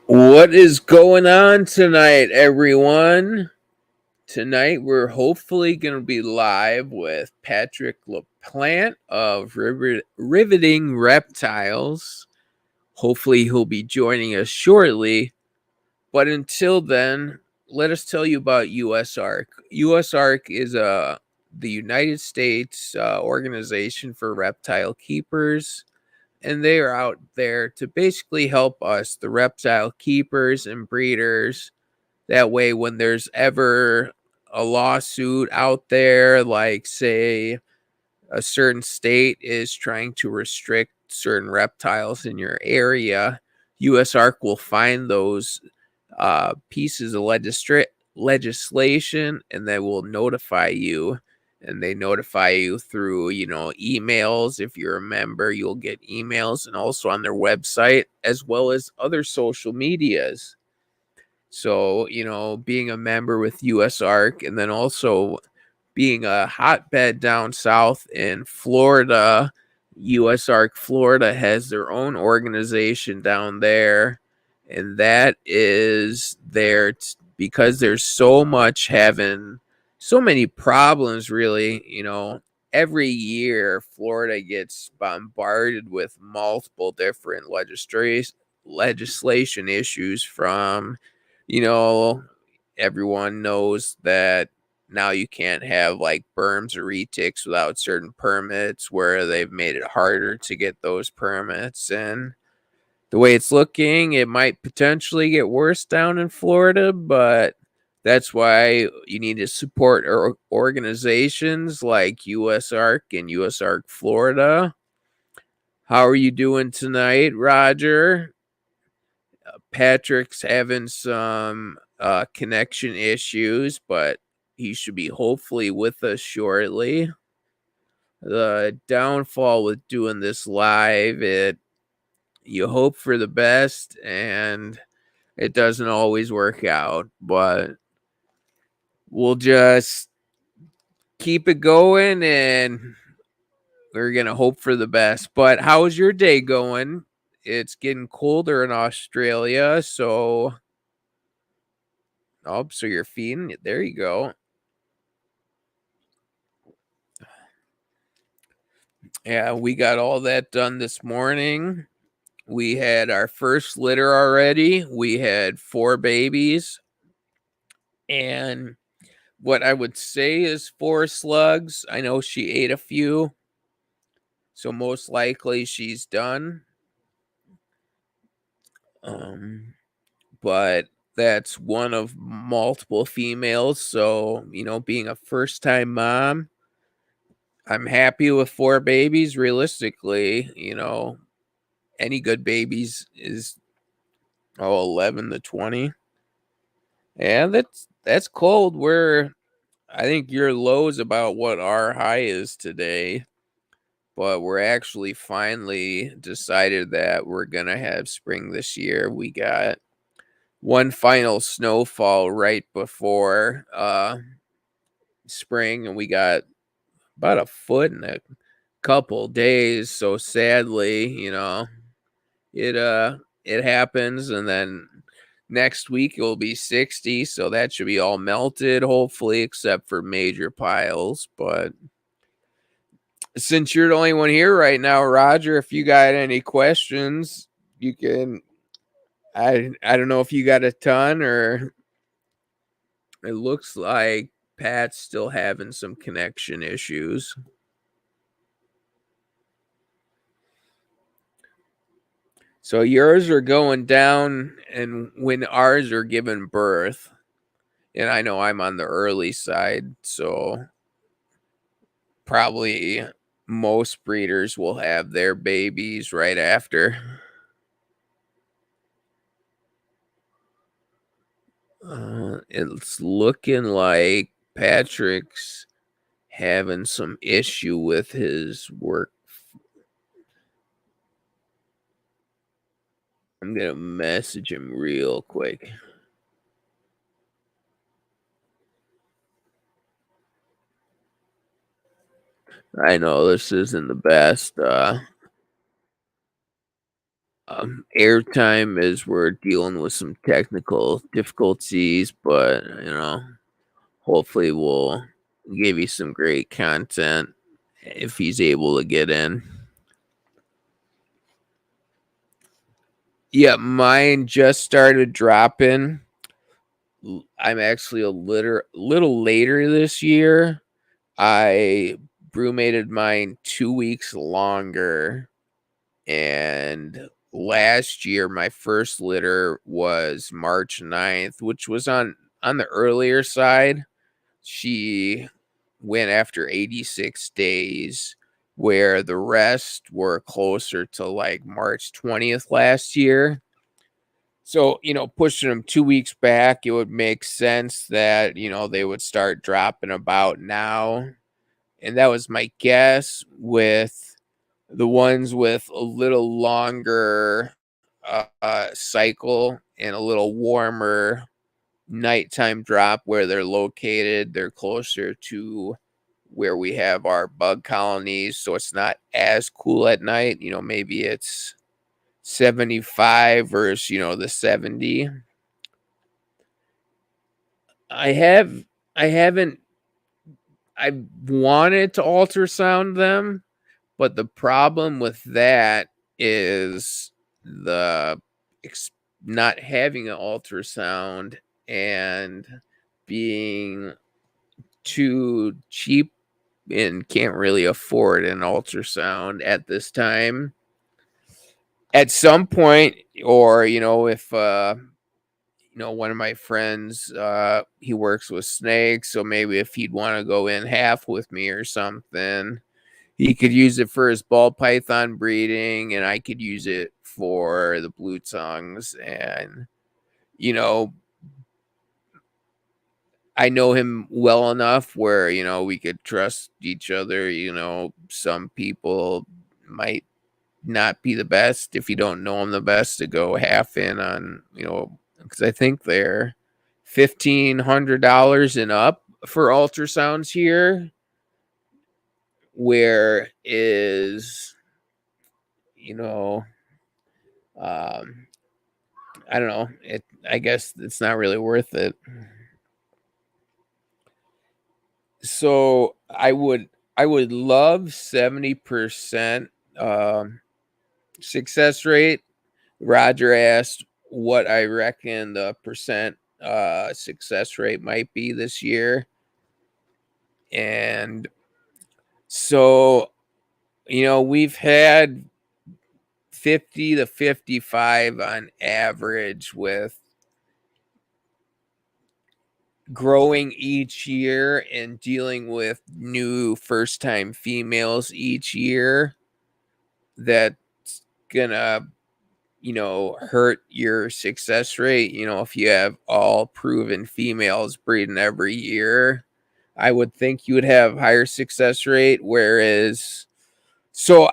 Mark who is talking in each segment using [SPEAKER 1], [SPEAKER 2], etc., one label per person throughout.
[SPEAKER 1] What is going on tonight, everyone? Tonight, we're hopefully going to be live with Patrick Laplante of Riveting Reptiles. Hopefully, he'll be joining us shortly. But until then, let us tell you about USARC. USARC is the United States Organization for Reptile Keepers, and they are out there to basically help us, the reptile keepers and breeders. That way, when there's ever a lawsuit out there, like, say, a certain state is trying to restrict certain reptiles in your area, USARC will find those pieces of legislation, and they will notify you. And they notify you through, emails. If you're a member, you'll get emails, and also on their website, as well as other social medias. So, being a member with USARC, and then also being a hotbed down south in Florida, USARC Florida has their own organization down there. And that is there because there's so many problems, really. Every year Florida gets bombarded with multiple different legislation issues from, you know, everyone knows that now you can't have like berms or retics without certain permits, where they've made it harder to get those permits. And the way it's looking, it might potentially get worse down in Florida, but that's why you need to support organizations like USARC and USARC Florida. How are you doing tonight, Roger? Patrick's having some connection issues, but he should be hopefully with us shortly. The downfall with doing this live, you hope for the best and it doesn't always work out, but we'll just keep it going and we're going to hope for the best. But how's your day going? It's getting colder in Australia, so so you're feeding it. There you go. Yeah, we got all that done this morning. We had our first litter already. We had 4 babies. And what I would say is 4 slugs. I know she ate a few, so most likely she's done. But that's one of multiple females. So, being a first time mom, I'm happy with 4 babies. Realistically, any good babies is 11 to 20. And that's cold. I think your low is about what our high is today. But we're actually finally decided that we're gonna have spring this year. We got one final snowfall right before spring, and we got about a foot in a couple days. So sadly, it it happens, and then next week it will be 60, so that should be all melted, hopefully, except for major piles. But since you're the only one here right now, Roger, if you got any questions, you can. I don't know if you got a ton, or it looks like Pat's still having some connection issues. So yours are going down, and when ours are giving birth, and I know I'm on the early side, so probably most breeders will have their babies right after. It's looking like Patrick's having some issue with his work. I'm gonna message him real quick. I know this isn't the best. airtime as we're dealing with some technical difficulties, but hopefully we'll give you some great content if he's able to get in. Yeah, mine just started dropping. I'm actually a little later this year. I brumated mine 2 weeks longer, and last year my first litter was March 9th, which was on the earlier side. She went after 86 days, where the rest were closer to like March 20th last year. So, pushing them 2 weeks back, it would make sense that, they would start dropping about now. And that was my guess with the ones with a little longer cycle and a little warmer nighttime drop where they're located. They're closer to where we have our bug colonies, so it's not as cool at night. Maybe it's 75 versus, the 70. I haven't I wanted to ultrasound them, but the problem with that is the not having an ultrasound and being too cheap and can't really afford an ultrasound at this time. At some point, or if one of my friends, he works with snakes, so maybe if he'd want to go in half with me or something, he could use it for his ball python breeding, and I could use it for the blue tongues. And I know him well enough where we could trust each other. Some people might not be the best if you don't know them the best to go half in on, because I think they're $1,500 and up for ultrasounds here, where is I don't know, I guess it's not really worth it. So I would love 70% success rate. Roger asked what I reckon the percent success rate might be this year. And so, we've had 50 to 55 on average with growing each year and dealing with new first-time females each year. That's gonna hurt your success rate. If you have all proven females breeding every year, I would think you would have higher success rate. Whereas, so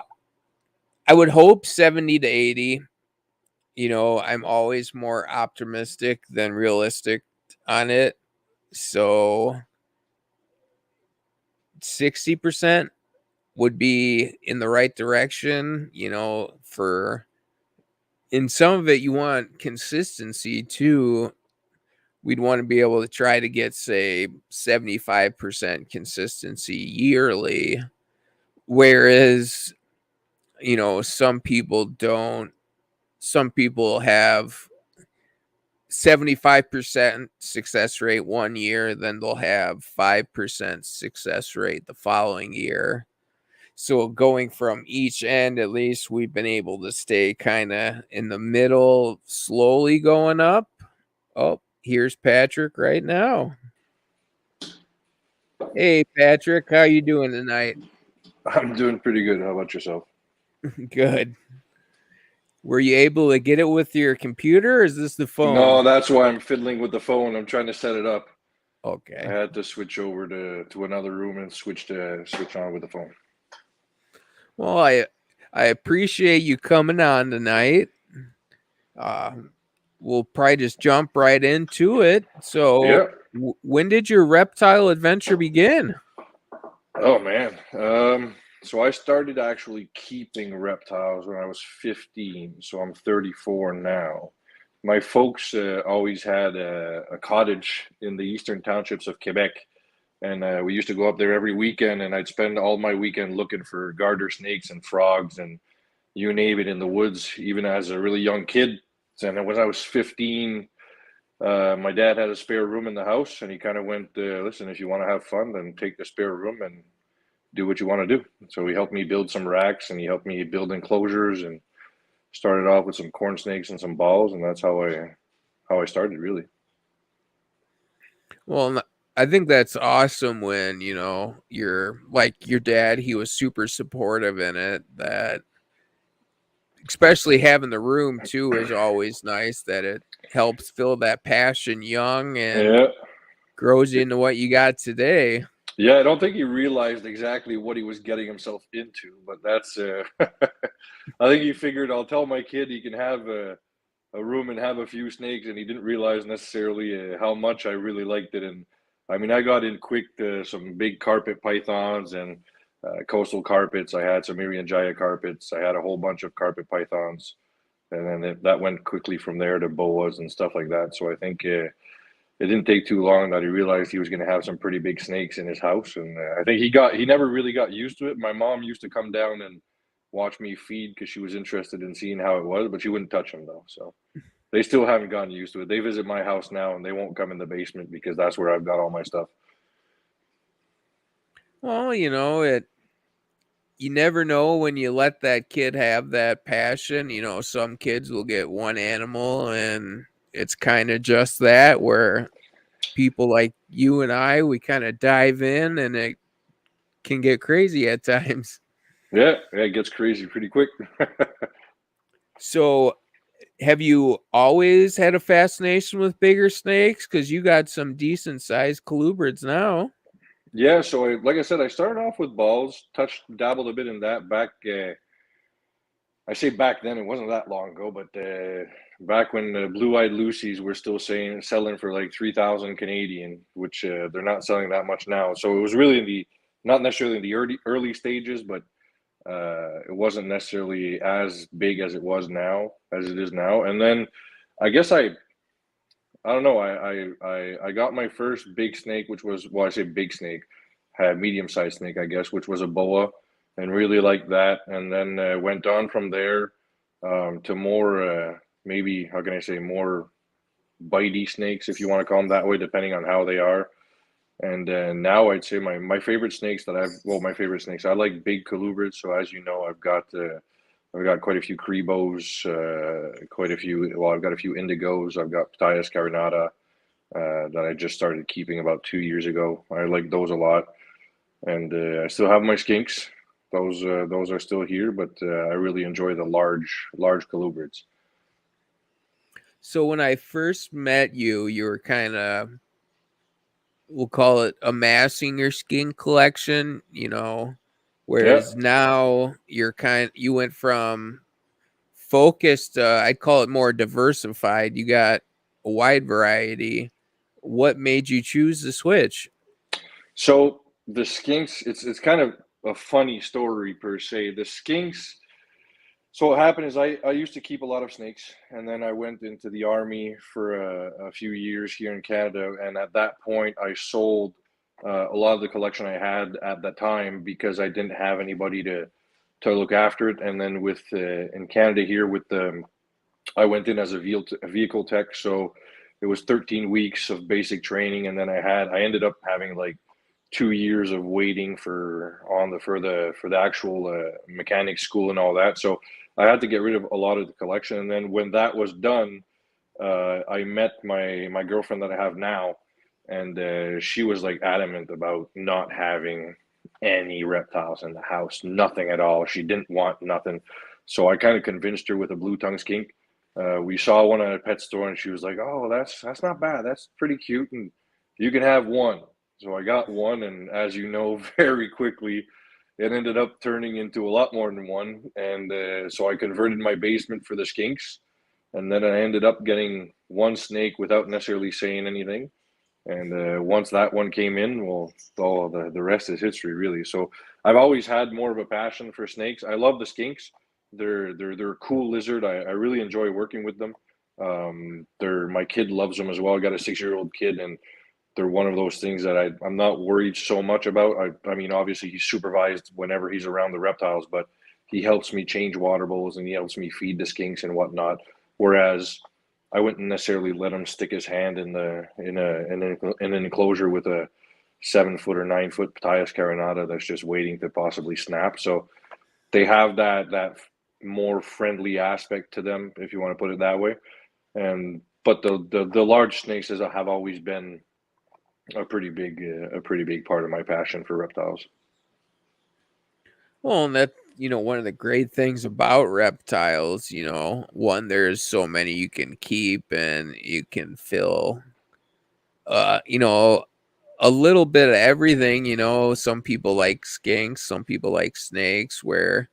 [SPEAKER 1] I would hope 70 to 80. I'm always more optimistic than realistic on it. So 60% would be in the right direction, for in some of it you want consistency too. We'd want to be able to try to get, say, 75% consistency yearly, whereas some people don't. Some people have 75% success rate one year, then they'll have 5% success rate the following year. So going from each end, at least we've been able to stay kind of in the middle, slowly going up. Oh, here's Patrick right now. Hey, Patrick, how you doing tonight?
[SPEAKER 2] I'm doing pretty good. How about yourself?
[SPEAKER 1] Good. Were you able to get it with your computer, or is this the phone?
[SPEAKER 2] No, that's why I'm fiddling with the phone. I'm trying to set it up.
[SPEAKER 1] Okay.
[SPEAKER 2] I had to switch over to another room and switch on with the phone.
[SPEAKER 1] Well, I appreciate you coming on tonight. We'll probably just jump right into it. So,
[SPEAKER 2] Yeah.
[SPEAKER 1] when did your reptile adventure begin?
[SPEAKER 2] Oh man. So I started actually keeping reptiles when I was 15. So I'm 34 now. My folks always had a cottage in the eastern townships of Quebec, and we used to go up there every weekend, and I'd spend all my weekend looking for garter snakes and frogs and you name it in the woods, even as a really young kid. And when I was 15, my dad had a spare room in the house, and he kind of went, listen, if you want to have fun, then take the spare room and do what you want to do. So he helped me build some racks, and he helped me build enclosures, and started off with some corn snakes and some balls, and that's how I started, really.
[SPEAKER 1] Well, I think that's awesome when, you know, you're like your dad, he was super supportive in it. That especially having the room too is always nice, that it helps fill that passion young and
[SPEAKER 2] Yeah.
[SPEAKER 1] grows you into what you got today.
[SPEAKER 2] Yeah, I don't think he realized exactly what he was getting himself into, but that's I think he figured I'll tell my kid he can have a room and have a few snakes, and he didn't realize necessarily how much I really liked it. And I mean, I got in quick to some big carpet pythons and coastal carpets. I had some Irian carpets. I had a whole bunch of carpet pythons, and then that went quickly from there to boas and stuff like that. So I think it didn't take too long that he realized he was going to have some pretty big snakes in his house, and I think he never really got used to it. My mom used to come down and watch me feed because she was interested in seeing how it was, but she wouldn't touch them though. So they still haven't gotten used to it. They visit my house now, and they won't come in the basement because that's where I've got all my stuff.
[SPEAKER 1] Well, you know, you never know when you let that kid have that passion. You know, some kids will get one animal and it's kind of just that, where people like you and I, we kind of dive in and it can get crazy at times.
[SPEAKER 2] Yeah, it gets crazy pretty quick.
[SPEAKER 1] So, have you always had a fascination with bigger snakes? Because you got some decent sized colubrids now.
[SPEAKER 2] Yeah, so like I said, I started off with balls, dabbled a bit in that back. I say back then, it wasn't that long ago, but back when the blue-eyed Lucies were still selling for like 3,000 Canadian, which they're not selling that much now. So it was really not necessarily in the early stages, but it wasn't necessarily as big as it is now. And then I guess I don't know, I got my first big snake, which was, well, I say big snake, had medium-sized snake, I guess, which was a boa, and really liked that. And then went on from there to more, maybe, how can I say, more bitey snakes, if you want to call them that way, depending on how they are. And now I'd say my favorite snakes my favorite snakes, I like big colubrids. So as you know, I've got quite a few cribos, I've got a few indigos. I've got pectinatas carinata that I just started keeping about 2 years ago. I like those a lot, and I still have my skinks. Those are still here, but I really enjoy the large colubrids.
[SPEAKER 1] So, when I first met you, you were kind of, we'll call it amassing your skin collection, you know,
[SPEAKER 2] Yeah.
[SPEAKER 1] whereas now you went from focused, I'd call it more diversified. You got a wide variety. What made you choose the switch?
[SPEAKER 2] So the skinks, it's kind of a funny story per se. The skinks. So what happened is I used to keep a lot of snakes, and then I went into the army for a few years here in Canada, and at that point I sold a lot of the collection I had at that time because I didn't have anybody to look after it. And then with in Canada here with the I went in as a vehicle tech, so it was 13 weeks of basic training, and then I ended up having like 2 years of waiting for the actual mechanic school and all that. So I had to get rid of a lot of the collection, and then when that was done, I met my girlfriend that I have now, and she was like adamant about not having any reptiles in the house, nothing at all. She didn't want nothing. So I kind of convinced her with a blue tongue skink. We saw one at a pet store, and she was like, "Oh, that's not bad. That's pretty cute, and you can have one." So I got one, and as you know, very quickly, it ended up turning into a lot more than one. And so I converted my basement for the skinks, and then I ended up getting one snake without necessarily saying anything. And once that one came in, well, all the rest is history, really. So I've always had more of a passion for snakes. I love the skinks. They're a cool lizard. I really enjoy working with them. They're my kid loves them as well. I got a 6-year-old kid, and they're one of those things that I'm not worried so much about. I mean, obviously he's supervised whenever he's around the reptiles, but he helps me change water bowls and he helps me feed the skinks and whatnot. Whereas I wouldn't necessarily let him stick his hand in an enclosure with a 7 foot or 9 foot Ptyas carinata that's just waiting to possibly snap. So they have that more friendly aspect to them, if you want to put it that way. And but the large snakes have always been a pretty big part of my passion for reptiles.
[SPEAKER 1] Well, and that, one of the great things about reptiles, one, there's so many you can keep and you can fill, uh, you know, a little bit of everything. Some people like skinks, some people like snakes, where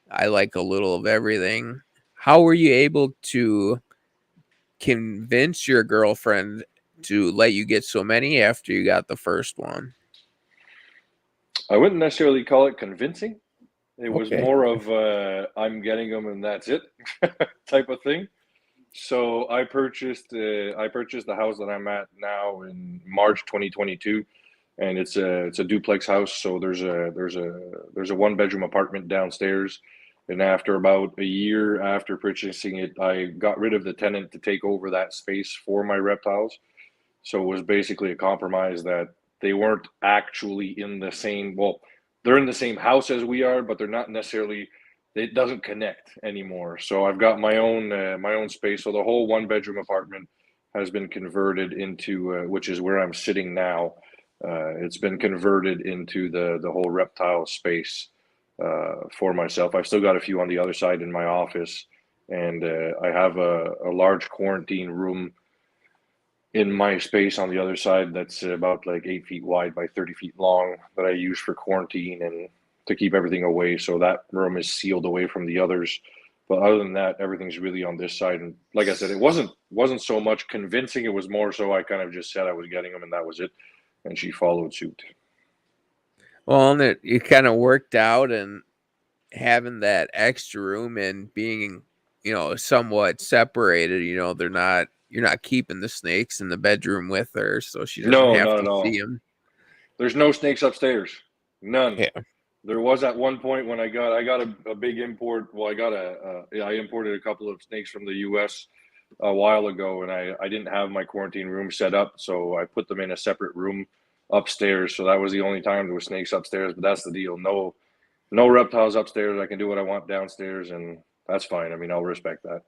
[SPEAKER 1] I like a little of everything. How were you able to convince your girlfriend to let you get so many after you got the first one?
[SPEAKER 2] I wouldn't necessarily call it convincing. It was
[SPEAKER 1] Okay.
[SPEAKER 2] more of I'm getting them and that's it type of thing. So I purchased the house that I'm at now in March 2022, and it's a duplex house. So there's a 1 bedroom apartment downstairs, and after about a year after purchasing it, I got rid of the tenant to take over that space for my reptiles. So it was basically a compromise that they weren't actually in the same, well, they're in the same house as we are, but they're not necessarily, it doesn't connect anymore. So I've got my own space. So the whole 1 bedroom apartment has been converted into, which is where I'm sitting now. It's been converted into the whole reptile space for myself. I've still got a few on the other side in my office, and I have a large quarantine room in my space on the other side that's about like 8 feet wide by 30 feet long that I use for quarantine and to keep everything away. So that room is sealed away from the others. But other than that, everything's really on this side. And like I said, it wasn't so much convincing. It was more so I kind of just said I was getting them and that was it. And she followed suit.
[SPEAKER 1] Well, and it kind of worked out, and having that extra room and being, somewhat separated, you're not keeping the snakes in the bedroom with her, so she doesn't
[SPEAKER 2] No,
[SPEAKER 1] have
[SPEAKER 2] not
[SPEAKER 1] to
[SPEAKER 2] at
[SPEAKER 1] see
[SPEAKER 2] all.
[SPEAKER 1] them.
[SPEAKER 2] There's no snakes upstairs. None.
[SPEAKER 1] Yeah.
[SPEAKER 2] There was at one point when I got a big import. Well, I imported a couple of snakes from the U.S. a while ago, and I didn't have my quarantine room set up, so I put them in a separate room upstairs. So that was the only time there were snakes upstairs. But that's the deal. No reptiles upstairs. I can do what I want downstairs, and that's fine. I mean, I'll respect that.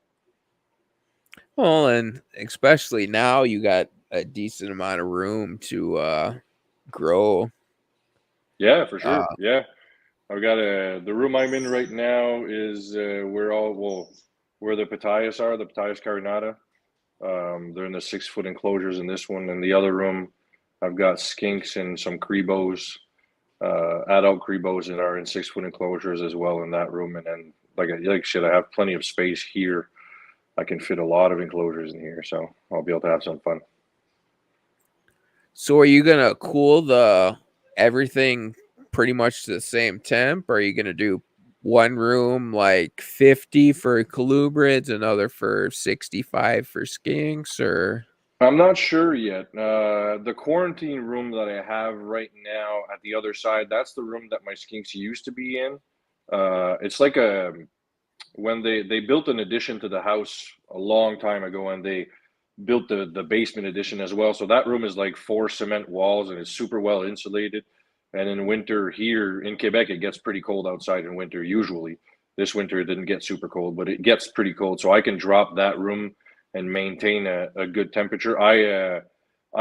[SPEAKER 1] Well, and especially now you got a decent amount of room to grow.
[SPEAKER 2] Yeah, for
[SPEAKER 1] Uh,
[SPEAKER 2] sure. Yeah, I've got the room I'm in right now is where the Ptyas are, the Ptyas carinata. They're in the 6 foot enclosures in this one. In the other room, I've got skinks and some cribos, adult cribos that are in 6 foot enclosures as well in that room. And then, like shit, I have plenty of space here. I can fit a lot of enclosures in here, so I'll be able to have some fun.
[SPEAKER 1] so are you gonna cool the everything pretty much to the same temp? Or are you gonna do one room like 50 for colubrids, another for 65 for skinks, or
[SPEAKER 2] I'm not sure yet. The quarantine room that I have right now at the other side, that's the room that my skinks used to be in. It's like when they built an addition to the house a long time ago, and they built the basement addition as well. So that room is like 4 cement walls and it's super well insulated. And in winter here in Quebec, it gets pretty cold outside in winter usually. This winter it didn't get super cold, but it gets pretty cold. So I can drop that room and maintain a good temperature. I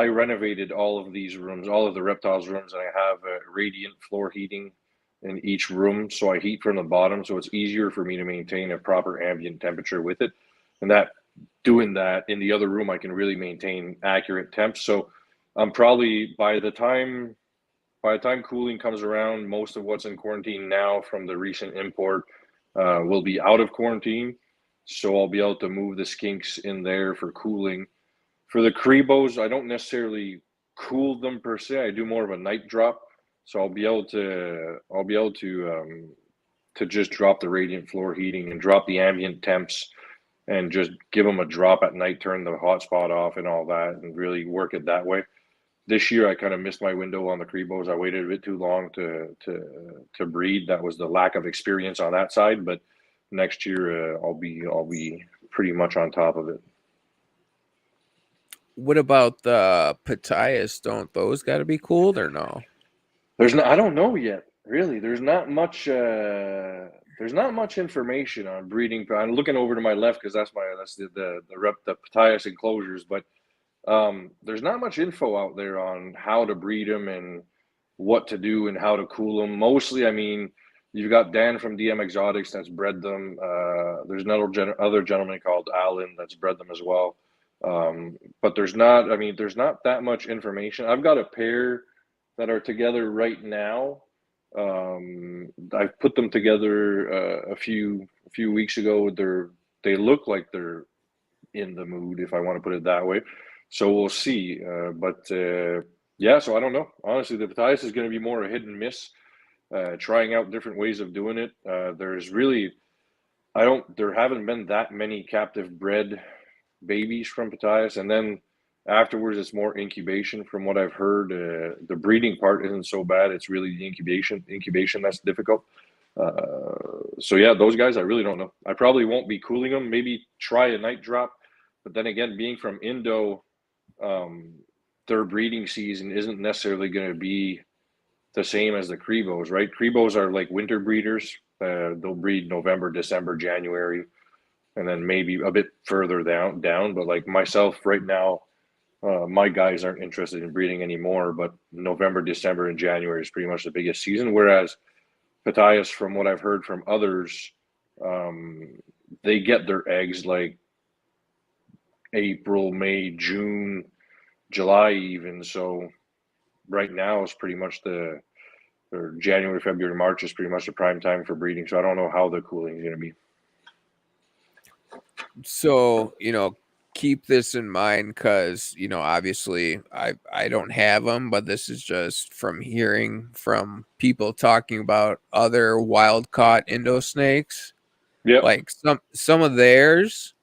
[SPEAKER 2] renovated all of these rooms, all of the reptiles rooms, and I have radiant floor heating in each room. So I heat from the bottom, so it's easier for me to maintain a proper ambient temperature with it. And that doing that in the other room, I can really maintain accurate temps. So I'm probably by the time cooling comes around, most of what's in quarantine now from the recent import will be out of quarantine. So I'll be able to move the skinks in there for cooling. For the cribos, I don't necessarily cool them per se. I do more of a night drop, so I'll be able to just drop the radiant floor heating and drop the ambient temps and just give them a drop at night, turn the hotspot off and all that, and really work it that way. This year, I kind of missed my window on the cribos. I waited a bit too long to breed. That was the lack of experience on that side. But next year, I'll be pretty much on top of it.
[SPEAKER 1] What about the Pitayas? Don't those got to be cooled or no?
[SPEAKER 2] I don't know yet. Really, there's not much. There's not much information on breeding. I'm looking over to my left because that's the Pitayas enclosures, but there's not much info out there on how to breed them and what to do and how to cool them. Mostly, I mean, you've got Dan from DM Exotics that's bred them. There's another other gentleman called Alan that's bred them as well. But there's not. I mean, there's not that much information. I've got a pair that are together right now. I've put them together a few weeks ago. They look like they're in the mood, if I want to put it that way. So we'll see. Yeah, so I don't know. Honestly, the Pitayas is going to be more a hit and miss, trying out different ways of doing it. There haven't been that many captive bred babies from Pitayas. And then afterwards, it's more incubation from what I've heard. The breeding part isn't so bad. It's really the incubation that's difficult. So yeah, those guys, I really don't know. I probably won't be cooling them. Maybe try a night drop. But then again, being from Indo, their breeding season isn't necessarily going to be the same as the cribos, right? Cribos are like winter breeders. They'll breed November, December, January, and then maybe a bit further down. But like myself right now, my guys aren't interested in breeding anymore. But November, December, and January is pretty much the biggest season. Whereas Pitayas, from what I've heard from others, they get their eggs like April, May, June, July even. So right now is pretty much or January, February, March is pretty much the prime time for breeding. So I don't know how the cooling is going to be.
[SPEAKER 1] So, keep this in mind because, obviously I don't have them, but this is just from hearing from people talking about other wild caught Indo snakes.
[SPEAKER 2] Yeah.
[SPEAKER 1] Like some of theirs,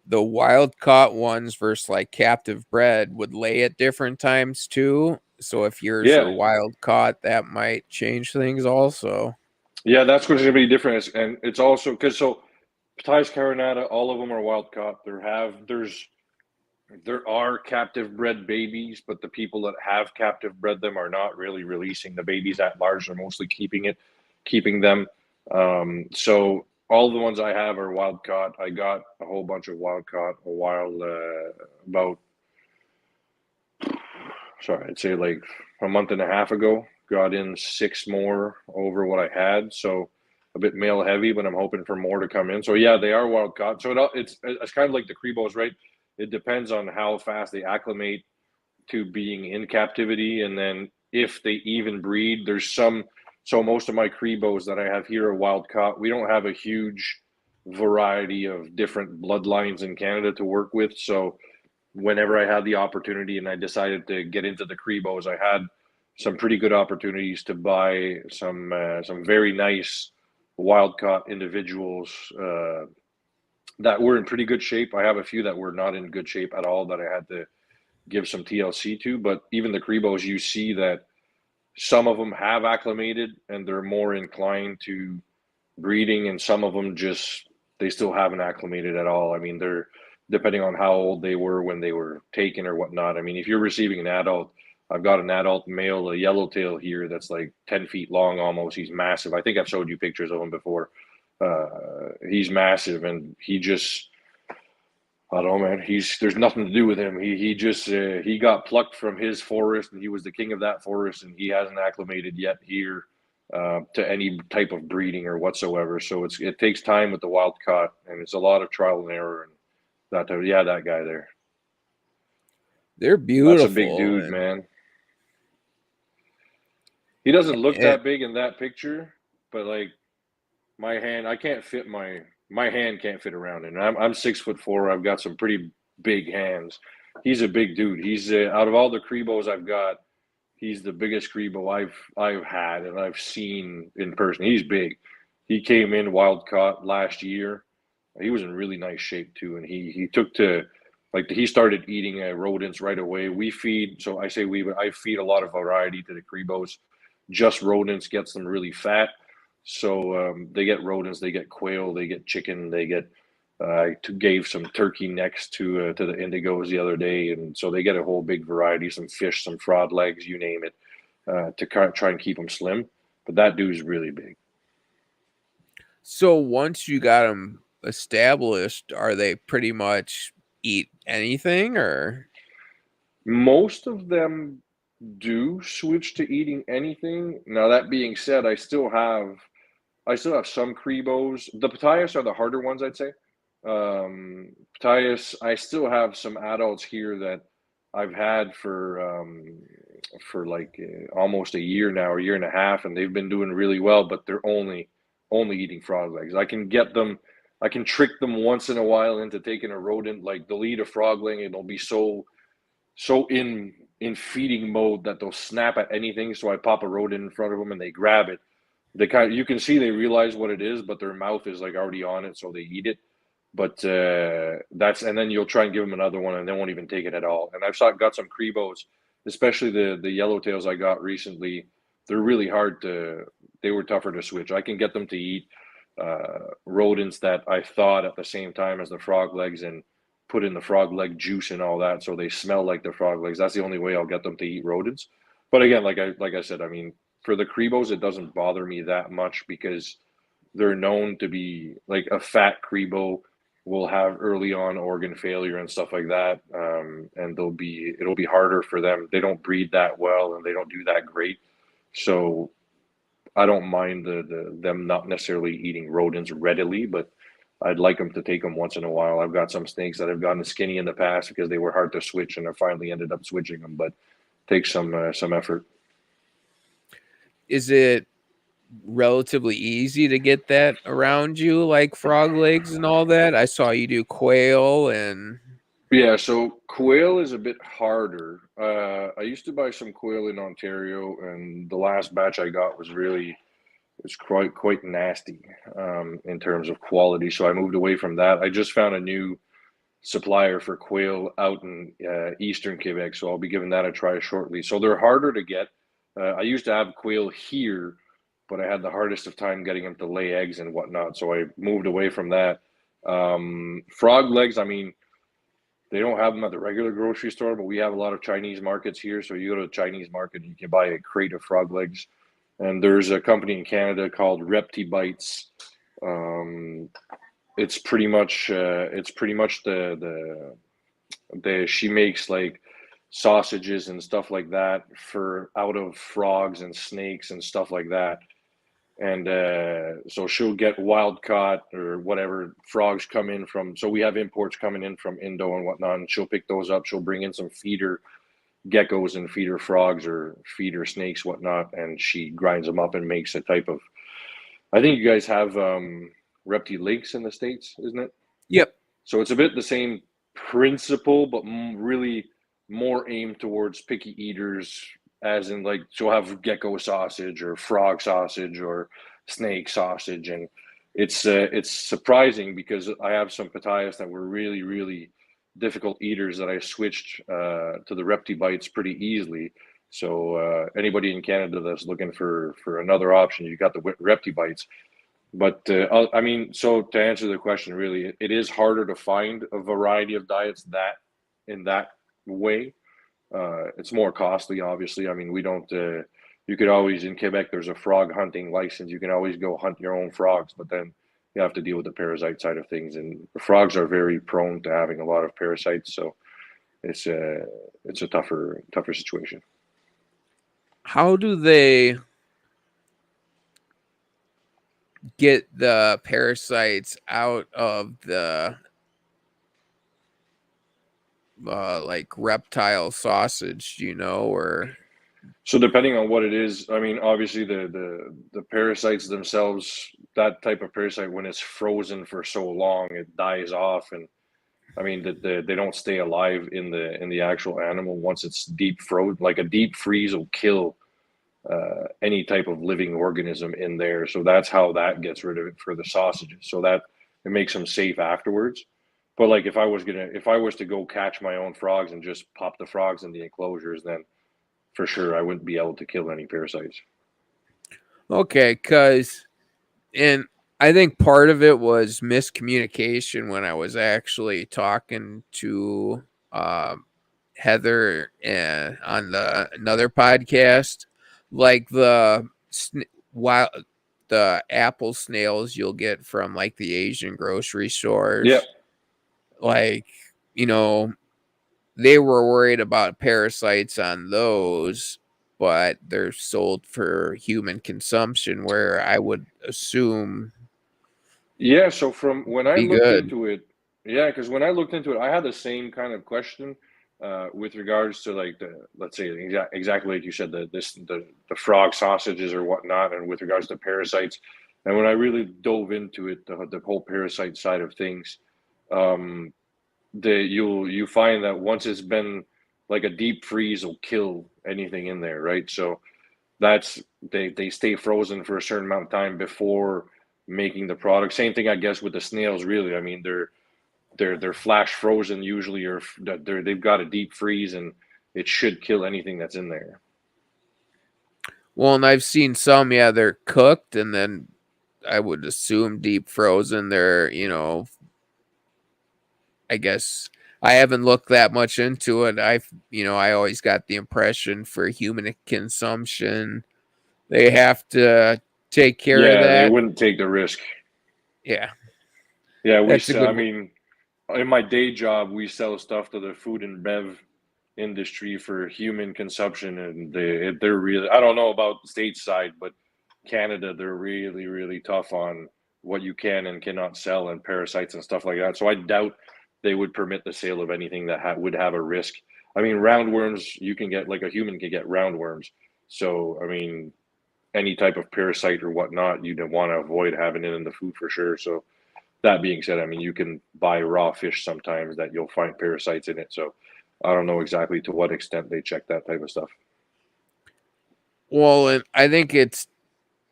[SPEAKER 1] the wild caught ones versus like captive bred would lay at different times too. So if yours are wild caught, that might change things also.
[SPEAKER 2] Yeah, that's what's going to be different. And it's also because Pitayas carinata, all of them are wild caught. There are captive bred babies, but the people that have captive bred them are not really releasing the babies at large. They're mostly keeping them. So all the ones I have are wild caught. I got a whole bunch of wild caught I'd say like a month and a half ago. Got in 6 more over what I had. So a bit male heavy, but I'm hoping for more to come in. So yeah, they are wild caught. So it's kind of like the cribos, right? It depends on how fast they acclimate to being in captivity, and then if they even breed. So most of my cribos that I have here are wild caught. We don't have a huge variety of different bloodlines in Canada to work with. So whenever I had the opportunity and I decided to get into the cribos, I had some pretty good opportunities to buy some very nice wild caught individuals that were in pretty good shape. I have a few that were not in good shape at all that I had to give some TLC to. But even the cribos, you see that some of them have acclimated and they're more inclined to breeding, and some of them they still haven't acclimated at all. I mean, they're depending on how old they were when they were taken or whatnot. I mean, if you're receiving an adult, I've got an adult male, a yellowtail here that's like 10 feet long almost. He's massive. I think I've showed you pictures of him before. He's massive, and I don't know, man. There's nothing to do with him. He got plucked from his forest, and he was the king of that forest, and he hasn't acclimated yet here to any type of breeding or whatsoever. So it takes time with the wild caught, and it's a lot of trial and error. And that guy there.
[SPEAKER 1] They're beautiful.
[SPEAKER 2] That's a big dude, man. He doesn't look that big in that picture, but like my hand, my hand can't fit around it. And I'm 6'4". I've got some pretty big hands. he's a big dude. He's out of all the cribos I've got, he's the biggest cribo I've had and I've seen in person. He's big. He came in wild caught last year. He was in really nice shape too, and he took to like he started eating rodents right away. We feed, so I say we, but I feed a lot of variety to the cribos. Just rodents gets them really fat, so they get rodents, they get quail, they get chicken, they get. I gave some turkey necks to the indigos the other day, and so they get a whole big variety, some fish, some frog legs, you name it, to try and keep them slim. But that dude's really big.
[SPEAKER 1] So once you got them established, are they pretty much eat anything or?
[SPEAKER 2] Most of them do switch to eating anything. Now that being said, I still have some cribos. The Pitayas are the harder ones, I'd say. Pitayas, I still have some adults here that I've had for like almost a year now, or a year and a half, and they've been doing really well. But they're only eating frog legs. I can get them. I can trick them once in a while into taking a rodent. Like they'll eat a frog leg, and they'll be so in feeding mode that they'll snap at anything. So I pop a rodent in front of them, and they grab it. They you can see they realize what it is, but their mouth is like already on it, so they eat it. But and then you'll try and give them another one, and they won't even take it at all. And got some cribos, especially the yellowtails I got recently. They're really hard to. They were tougher to switch. I can get them to eat rodents that I thawed at the same time as the frog legs and put in the frog leg juice and all that, so they smell like the frog legs. That's the only way I'll get them to eat rodents. But again, like I said, I mean, for the cribos, it doesn't bother me that much because they're known to be like a fat cribo will have early on organ failure and stuff like that, and it'll be harder for them. They don't breed that well and they don't do that great, so I don't mind them not necessarily eating rodents readily, but I'd like them to take them once in a while. I've got some snakes that have gotten skinny in the past because they were hard to switch, and I finally ended up switching them. But it takes some effort.
[SPEAKER 1] Is it relatively easy to get that around you, like frog legs and all that? I saw you do quail and
[SPEAKER 2] Yeah, so quail is a bit harder. I used to buy some quail in Ontario, and the last batch I got was quite nasty in terms of quality. So I moved away from that. I just found a new supplier for quail out in eastern Quebec, so I'll be giving that a try shortly. So they're harder to get. I used to have quail here, but I had the hardest of time getting them to lay eggs and whatnot, so I moved away from that. Frog legs, I mean, they don't have them at the regular grocery store, but we have a lot of Chinese markets here. So you go to a Chinese market and you can buy a crate of frog legs. And there's a company in Canada called Reptiles. Um, it's pretty much the she makes like sausages and stuff like that for out of frogs and snakes and stuff like that. And so she'll get wild caught or whatever frogs come in from. So we have imports coming in from Indo and whatnot, and she'll pick those up. She'll bring in some feeder geckos and feeder frogs or feeder snakes, whatnot, and she grinds them up and makes a type of. I think you guys have reptile lakes in the States, isn't it?
[SPEAKER 1] yep.
[SPEAKER 2] So it's a bit the same principle, but really more aimed towards picky eaters, as in like she'll have gecko sausage or frog sausage or snake sausage, and it's surprising because I have some pitayas that were really difficult eaters that I switched to the Reptibites pretty easily. So anybody in Canada that's looking for another option, you got the Reptibites. But I mean, so to answer the question, really, it is harder to find a variety of diets that in that way. It's more costly, obviously. I mean, we don't. You could always in Quebec. There's a frog hunting license. You can always go hunt your own frogs, but then you have to deal with the parasite side of things. And frogs are very prone to having a lot of parasites, so it's a tougher situation.
[SPEAKER 1] How do they get the parasites out of the like reptile sausage, do you know, or
[SPEAKER 2] So depending on what it is, I mean, obviously the parasites themselves, that type of parasite, when it's frozen for so long, it dies off, and I mean, they don't stay alive in the actual animal once it's deep frozen. Like a deep freeze will kill any type of living organism in there. So that's how that gets rid of it for the sausages. So that it makes them safe afterwards. But like if I was to go catch my own frogs and just pop the frogs in the enclosures, then for sure I wouldn't be able to kill any parasites.
[SPEAKER 1] Okay, and I think part of it was miscommunication when I was actually talking to Heather on another podcast, like wild the apple snails you'll get from like the Asian grocery
[SPEAKER 2] Yeah,
[SPEAKER 1] stores, like you know they were worried about parasites on those, but they're sold for human consumption, where I would assume
[SPEAKER 2] yeah. So from when I
[SPEAKER 1] be
[SPEAKER 2] looked
[SPEAKER 1] good.
[SPEAKER 2] into it, yeah, because when I looked into it, I had the same kind of question with regards to like the let's say exactly like you said the frog sausages or whatnot, and with regards to parasites. And when I really dove into it, the whole parasite side of things, um, you find that once it's been like a deep freeze will kill anything in there, right? So that's they stay frozen for a certain amount of time before making the product. Same thing, I guess, with the snails. Really, I mean, they're flash frozen usually, or they've got a deep freeze, and it should kill anything that's in there.
[SPEAKER 1] Well, and I've seen some, yeah, they're cooked and then I would assume deep frozen. They're, I guess I haven't looked that much into it. I always got the impression for human consumption, they have to take care of
[SPEAKER 2] Yeah, they
[SPEAKER 1] that.
[SPEAKER 2] wouldn't take the risk.
[SPEAKER 1] Yeah,
[SPEAKER 2] Yeah, we
[SPEAKER 1] that's a
[SPEAKER 2] sell.
[SPEAKER 1] good
[SPEAKER 2] I
[SPEAKER 1] one.
[SPEAKER 2] mean, in my day job, we sell stuff to the food and bev industry for human consumption, and they're really. I don't know about stateside, but Canada, they're really really tough on what you can and cannot sell and parasites and stuff like that. So I doubt they would permit the sale of anything that would have a risk. I mean, roundworms you can get like a human can get roundworms. So I mean, any type of parasite or whatnot, you'd want to avoid having it in the food for sure. So that being said, I mean, you can buy raw fish sometimes that you'll find parasites in it. So I don't know exactly to what extent they check that type of stuff.
[SPEAKER 1] Well, and I think it's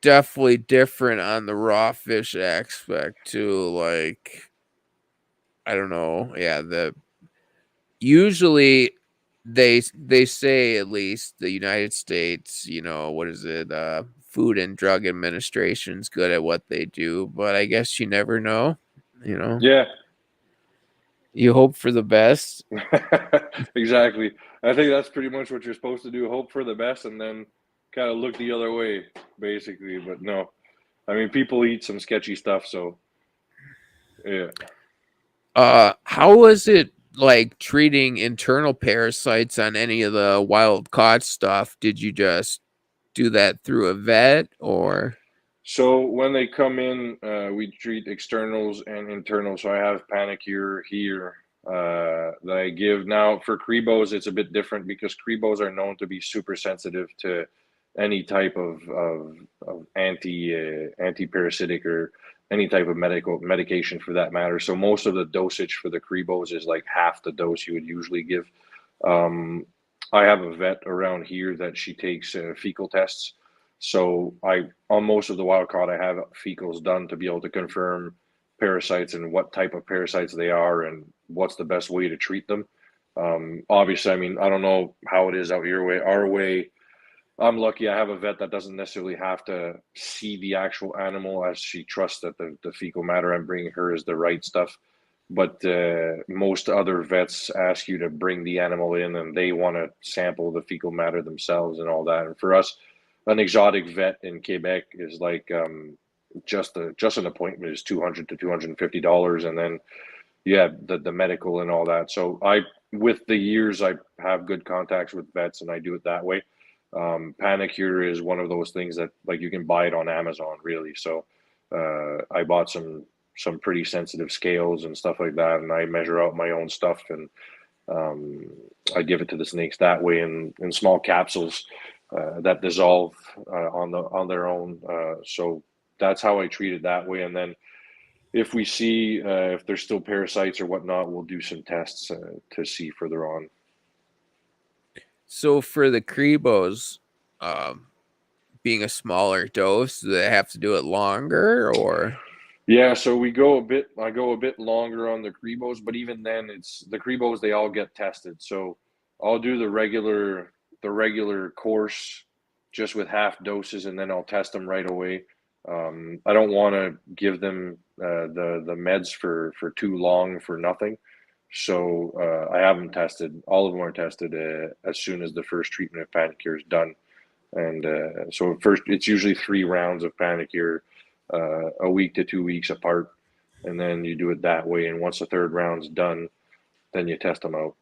[SPEAKER 1] definitely different on the raw fish aspect too. Like, I don't know. Yeah, the usually they say, at least the United States, what is it? Food and Drug Administration's good at what they do, but I guess you never know. You know,
[SPEAKER 2] Yeah,
[SPEAKER 1] you hope for the best.
[SPEAKER 2] exactly. I think that's pretty much what you're supposed to do. Hope for the best and then kind of look the other way, basically. But no, I mean, people eat some sketchy stuff. So yeah.
[SPEAKER 1] How was it like treating internal parasites on any of the wild caught stuff? Did you just do that through a vet or?
[SPEAKER 2] So when they come in, we treat externals and internals. So I have Panicure here that I give. Now for cribos, it's a bit different because cribos are known to be super sensitive to any type of anti parasitic or any type of medication for that matter. So most of the dosage for the cribos is like half the dose you would usually give. Um, I have a vet around here that she takes fecal tests. So I on most of the wild caught, I have fecals done to be able to confirm parasites and what type of parasites they are and what's the best way to treat them. Obviously, I mean, I don't know how it is out your way. Our way, I'm lucky I have a vet that doesn't necessarily have to see the actual animal as she trusts that the fecal matter I'm bringing her is the right stuff. But most other vets ask you to bring the animal in and they want to sample the fecal matter themselves and all that. And for us, an exotic vet in Quebec is like just an appointment is $200 to $250, and then yeah, the medical and all that. So I with the years I have good contacts with vets and I do it that way. Panicure is one of those things that like you can buy it on Amazon really. So I bought some pretty sensitive scales and stuff like that, and I measure out my own stuff and um, I give it to the snakes that way in small capsules that dissolve on their own. So that's how I treat it that way, and then if we see if there's still parasites or whatnot, we'll do some tests to see further on.
[SPEAKER 1] So for the cribos, um, being a smaller dose, do they have to do it longer or?
[SPEAKER 2] Yeah, so we go a bit. I go a bit longer on the cribos, but even then, it's the cribos. They all get tested. So I'll do the regular course, just with half doses, and then I'll test them right away. I don't want to give them the meds for too long for nothing. So I have them tested. All of them are tested as soon as the first treatment of Panacure is done. And so first, it's usually 3 rounds of Panacure, a week to 2 weeks apart, and then you do it that way. And once the third round's done, then you test them out.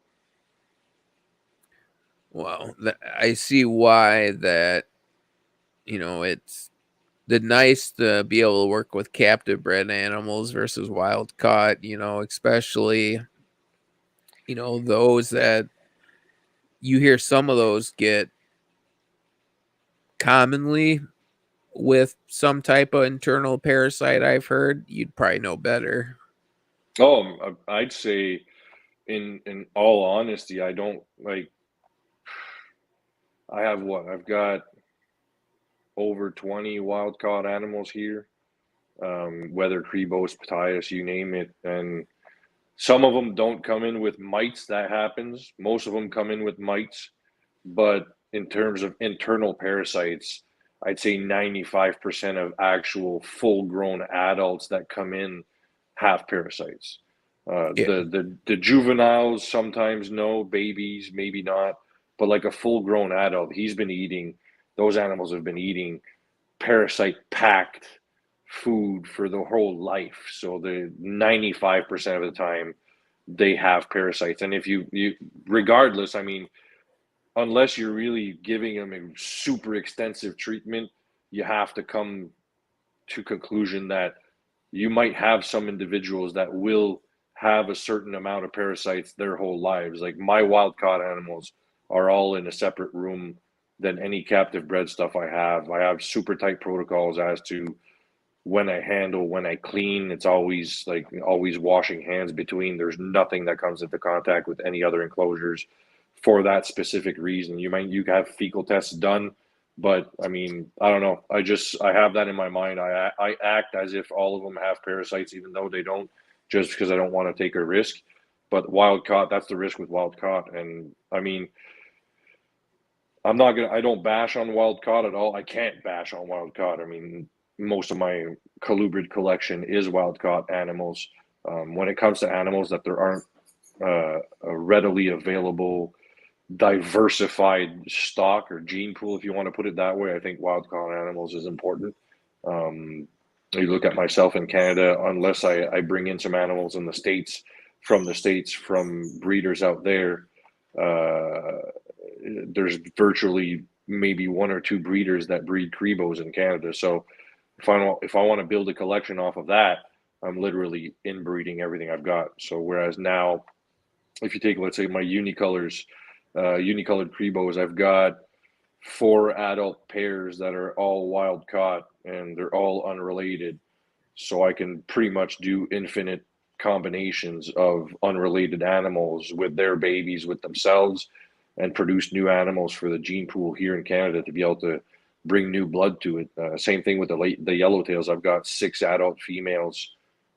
[SPEAKER 1] Well, I see why that, it's the nice to be able to work with captive bred animals versus wild caught, especially, those that you hear some of those get commonly with some type of internal parasite. I've heard you'd probably know better.
[SPEAKER 2] Oh, I'd say, in all honesty, I don't like. I have what? I've got over 20 wild caught animals here. Whether cribos, pectinas, you name it, and some of them don't come in with mites. That happens. Most of them come in with mites. But in terms of internal parasites, I'd say 95% of actual full grown adults that come in have parasites.
[SPEAKER 1] Yeah.
[SPEAKER 2] The juveniles sometimes no, babies maybe not, but like a full grown adult, those animals have been eating parasite packed food for the whole life. So the 95% of the time they have parasites. And if you regardless, I mean, unless you're really giving them a super extensive treatment, you have to come to conclusion that you might have some individuals that will have a certain amount of parasites their whole lives. Like my wild caught animals are all in a separate room than any captive bred stuff I have. I have super tight protocols as to when I handle, when I clean. It's always washing hands between. There's nothing that comes into contact with any other enclosures for that specific reason. You have fecal tests done, but I mean, I don't know. I have that in my mind. I act as if all of them have parasites, even though they don't, just because I don't want to take a risk. But wild caught, that's the risk with wild caught. And I mean, I don't bash on wild caught at all. I can't bash on wild caught. I mean, most of my colubrid collection is wild caught animals. When it comes to animals that there aren't a readily available diversified stock or gene pool, if you want to put it that way, I think wild caught animals is important. Um, you look at myself in Canada, unless I bring in some animals in the States, from breeders out there, uh, there's virtually maybe one or two breeders that breed cribos in Canada. So if I want to build a collection off of that, I'm literally inbreeding everything I've got. So whereas now, if you take, let's say, my unicolored cribos, I've got 4 adult pairs that are all wild caught and they're all unrelated. So I can pretty much do infinite combinations of unrelated animals with their babies with themselves and produce new animals for the gene pool here in Canada to be able to bring new blood to it. Same thing with the yellowtails. I've got 6 adult females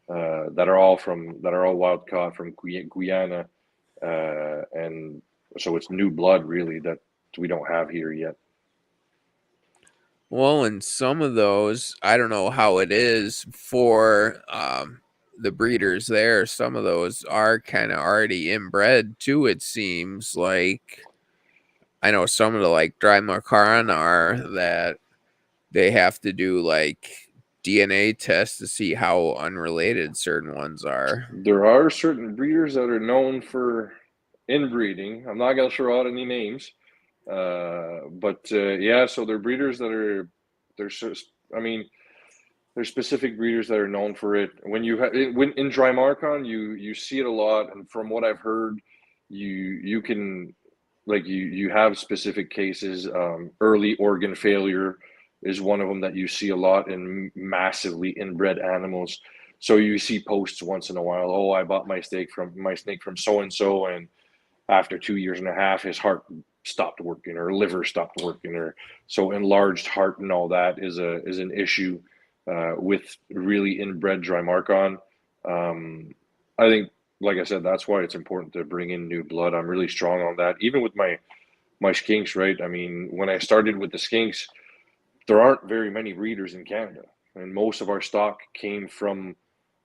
[SPEAKER 2] that are all wild caught from Guyana, and so it's new blood really that we don't have here yet.
[SPEAKER 1] Well, and some of those, I don't know how it is for the breeders there. Some of those are kind of already inbred too, it seems like. I know some of the like dry macaron are that they have to do like DNA tests to see how unrelated certain ones are.
[SPEAKER 2] There are certain breeders that are known for inbreeding. I'm not going to throw out any names, but yeah, so they're breeders that are there's I mean there's specific breeders that are known for it. When in dry marcon, you see it a lot, and from what I've heard, you can like you have specific cases. Early organ failure is one of them that you see a lot in massively inbred animals. So you see posts once in a while. Oh, I bought my snake from so and so, and after 2 years and a half, his heart stopped working or liver stopped working, or so enlarged heart and all that is an issue with really inbred Drymarchon. I think, like I said, that's why it's important to bring in new blood. I'm really strong on that. Even with my skinks, right? I mean, when I started with the skinks, there aren't very many breeders in Canada, and most of our stock came from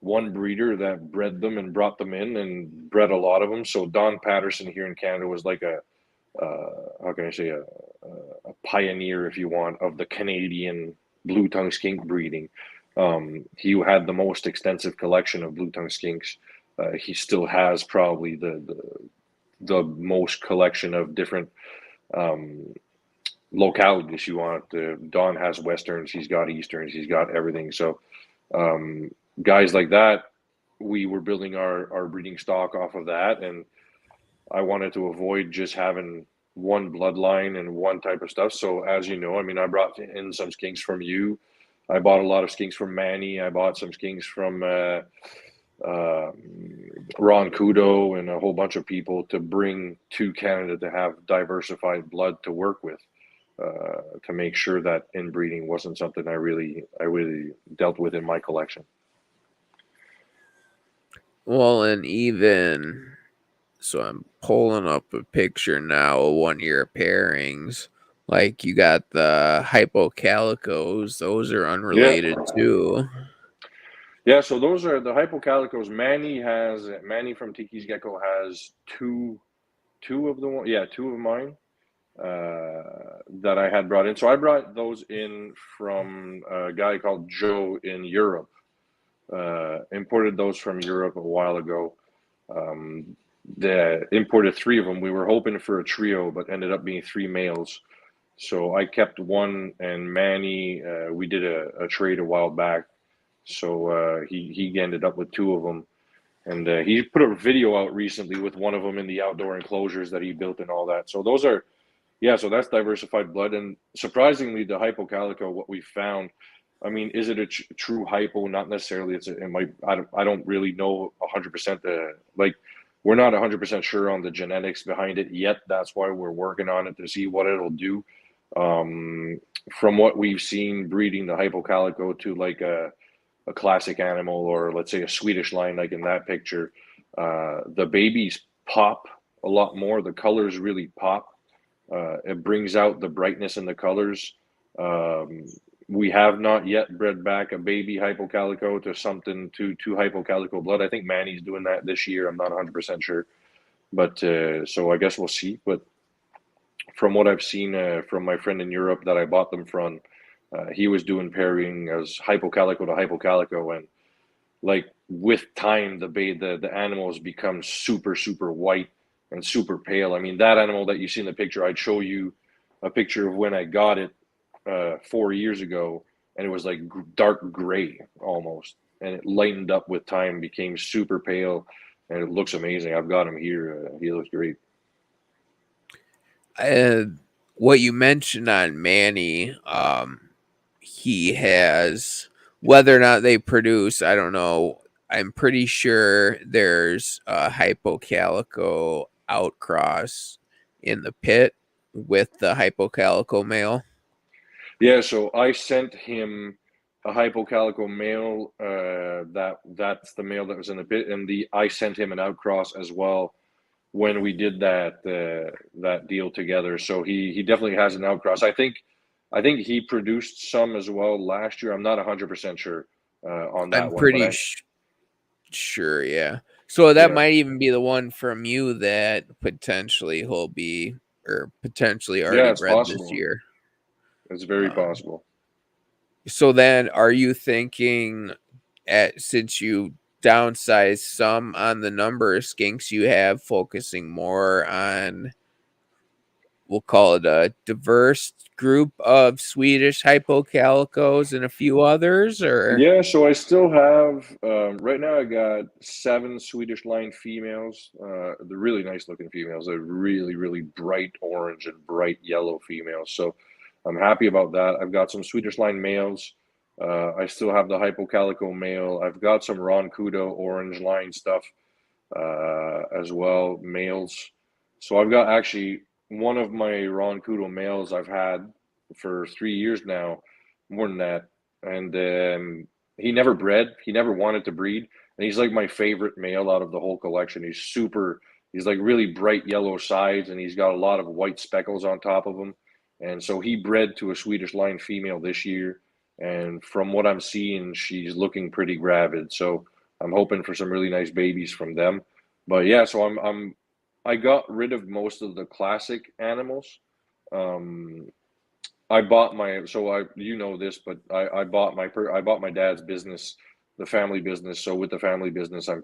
[SPEAKER 2] one breeder that bred them and brought them in and bred a lot of them. So Don Patterson here in Canada was like a how can I say a pioneer, if you want, of the Canadian blue tongue skink breeding. He had the most extensive collection of blue tongue skinks. He still has probably the most collection of different um, localities you want. Don has westerns, he's got easterns, he's got everything. So um, guys like that, we were building our breeding stock off of that, and I wanted to avoid just having one bloodline and one type of stuff. So as you know, I mean, I brought in some skinks from you. I bought a lot of skinks from Manny. I bought some skinks from uh, Ron Kudo and a whole bunch of people to bring to Canada to have diversified blood to work with, to make sure that inbreeding wasn't something I really dealt with in my collection.
[SPEAKER 1] Well, and even so, I'm pulling up a picture now of 1 year pairings. Like you got the Hypoc Calicos; those are
[SPEAKER 2] Yeah,
[SPEAKER 1] unrelated too.
[SPEAKER 2] yeah. So those are the Hypoc Calicos. Manny from Tiki's Gecko has two of the one. Yeah, two of mine that I had brought in. So I brought those in from a guy called Joe in Europe. Imported those from Europe a while ago. The imported three of them. We were hoping for a trio, but ended up being three males. So I kept one, and Manny, we did a trade a while back. So he ended up with two of them, and he put a video out recently with one of them in the outdoor enclosures that he built and all that. So those are, yeah. So that's diversified blood, and surprisingly, the hypocalico, what we found. I mean, is it a true hypo? Not necessarily. It might. I don't really know 100%. Like, we're not 100% sure on the genetics behind it yet. That's why we're working on it to see what it'll do. Um, from what we've seen, breeding the hypocalico to like a classic animal, or let's say a Swedish line, like in that picture, the babies pop a lot more. The colors really pop. It brings out the brightness in the colors. Um, we have not yet bred back a baby hypocalico to something to hypocalico blood. I think Manny's doing that this year. I'm not 100% sure, but so I guess we'll see. But from what I've seen from my friend in Europe that I bought them from, he was doing pairing as hypocalico to hypocalico, and like with time, the animals become super white and super pale. I mean, that animal that you see in the picture, I'd show you a picture of when I got it 4 years ago, and it was like dark gray almost, and it lightened up with time, became super pale, and it looks amazing. I've got him here. He looks great.
[SPEAKER 1] And what you mentioned on Manny, he has, whether or not they produce, I don't know. I'm pretty sure there's a hypocalico outcross in the pit with the hypocalico male.
[SPEAKER 2] Yeah, so I sent him a hypocalico male. That's the male that was in the pit, and the I sent him an outcross as well when we did that deal together. So he definitely has an outcross. I think he produced some as well last year. I'm not 100% sure on that
[SPEAKER 1] I'm
[SPEAKER 2] one, but
[SPEAKER 1] pretty sure, yeah. So that
[SPEAKER 2] yeah,
[SPEAKER 1] might even be the one from you that potentially he'll be, or potentially
[SPEAKER 2] yeah,
[SPEAKER 1] already
[SPEAKER 2] it's
[SPEAKER 1] bred this
[SPEAKER 2] possible.
[SPEAKER 1] year.
[SPEAKER 2] It's very
[SPEAKER 1] Um,
[SPEAKER 2] possible.
[SPEAKER 1] so then, are you thinking, since you downsize some on the number of skinks you have, focusing more on, we'll call it a diverse group of Swedish hypocalicos and a few others, or
[SPEAKER 2] Yeah, so I still have right now. I got seven Swedish line females. They're really nice looking females. They're really bright orange and bright yellow females. So I'm happy about that. I've got some Swedish line males. I still have the Hypoc Calico male. I've got some Roncuda orange line stuff as well, males. So I've got actually one of my Roncuda males I've had for 3 years now, more than that. And he never bred. He never wanted to breed. And he's like my favorite male out of the whole collection. He's like really bright yellow sides, and he's got a lot of white speckles on top of him. And so he bred to a Swedish line female this year. And from what I'm seeing, she's looking pretty gravid. So I'm hoping for some really nice babies from them. But yeah, so I got rid of most of the classic animals. Um, I bought my so I you know this, but I bought I bought my dad's business, the family business. So with the family business, I'm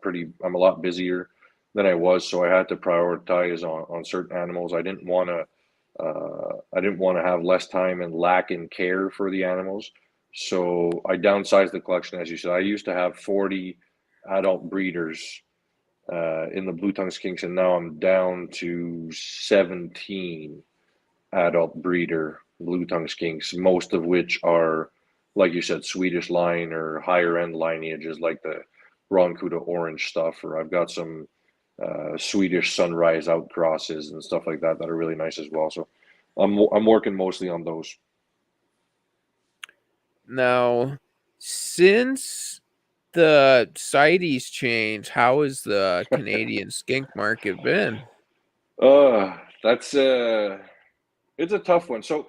[SPEAKER 2] a lot busier than I was, so I had to prioritize on certain animals. I didn't want to have less time and lack in care for the animals. So I downsized the collection, as you said. I used to have 40 adult breeders in the blue tongue skinks, and now I'm down to 17 adult breeder blue tongue skinks, most of which are, like you said, Swedish line or higher end lineages like the Roncuda orange stuff, or I've got some Swedish sunrise outcrosses and stuff like that that are really nice as well. So I'm working mostly on those.
[SPEAKER 1] Now, since the CITES change, how has the Canadian skink market been?
[SPEAKER 2] That's it's a tough one. So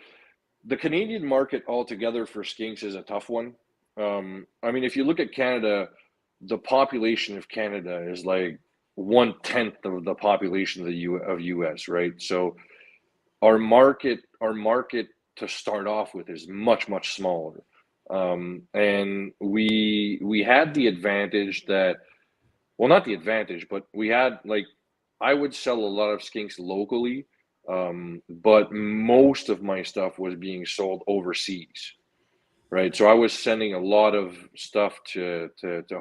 [SPEAKER 2] the Canadian market altogether for skinks is a tough one. I mean, if you look at Canada, the population of Canada is like 1/10 of the population of of US, right? So our market to start off with is much smaller. And we had the advantage that, well, not the advantage, but we had like, I would sell a lot of skinks locally, but most of my stuff was being sold overseas, right? So I was sending a lot of stuff to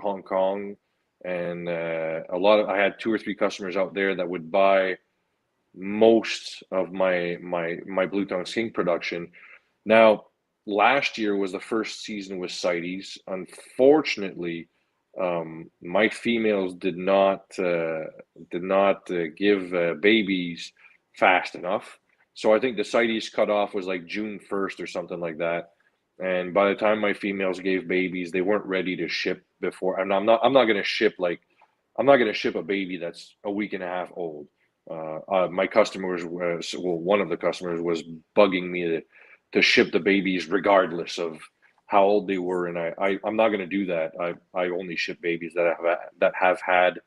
[SPEAKER 2] Hong Kong, and I had 2 or 3 customers out there that would buy most of my blue tongue skink production. Now, last year was the first season with CITES. Unfortunately, my females did not give babies fast enough. So I think the CITES cutoff was like June 1st or something like that. And by the time my females gave babies, they weren't ready to ship before. And I'm not going to ship a baby that's a week and a half old. My customers was well, one of the customers was bugging me to ship the babies regardless of how old they were, and I'm not going to do that. I only ship babies that have had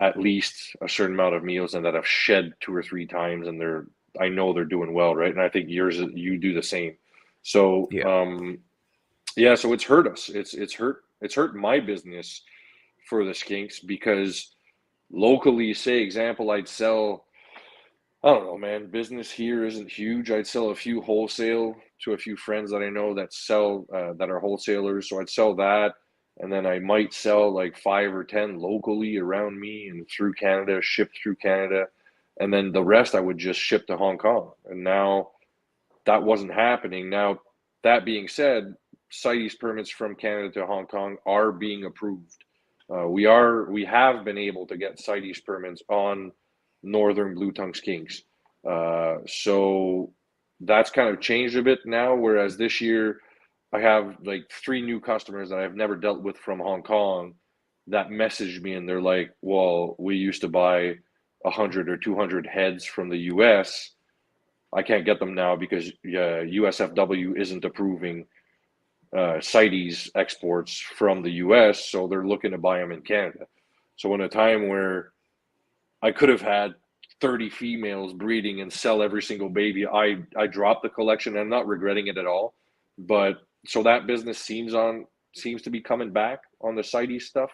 [SPEAKER 2] at least a certain amount of meals and that have shed 2 or 3 times, and I know they're doing well, right? And I think you do the same. So
[SPEAKER 1] Yeah.
[SPEAKER 2] yeah, so it's hurt us. It's hurt my business for the skinks because locally, say example, I'd sell, I don't know, man, business here isn't huge. I'd sell a few wholesale to a few friends that I know that sell that are wholesalers. So I'd sell that, and then I might sell like 5 or 10 locally around me and through Canada, shipped through Canada, and then the rest I would just ship to Hong Kong. And now that wasn't happening. Now, that being said, CITES permits from Canada to Hong Kong are being approved. We have been able to get CITES permits on northern blue tongue skinks. So that's kind of changed a bit now. Whereas this year, I have like 3 new customers that I've never dealt with from Hong Kong that messaged me, and they're like, "Well, we used to buy 100 or 200 heads from the U.S. I can't get them now because USFW isn't approving CITES exports from the US, so they're looking to buy them in Canada." So in a time where I could have had 30 females breeding and sell every single baby, I dropped the collection. I'm not regretting it at all. But so that business seems to be coming back on the CITES stuff,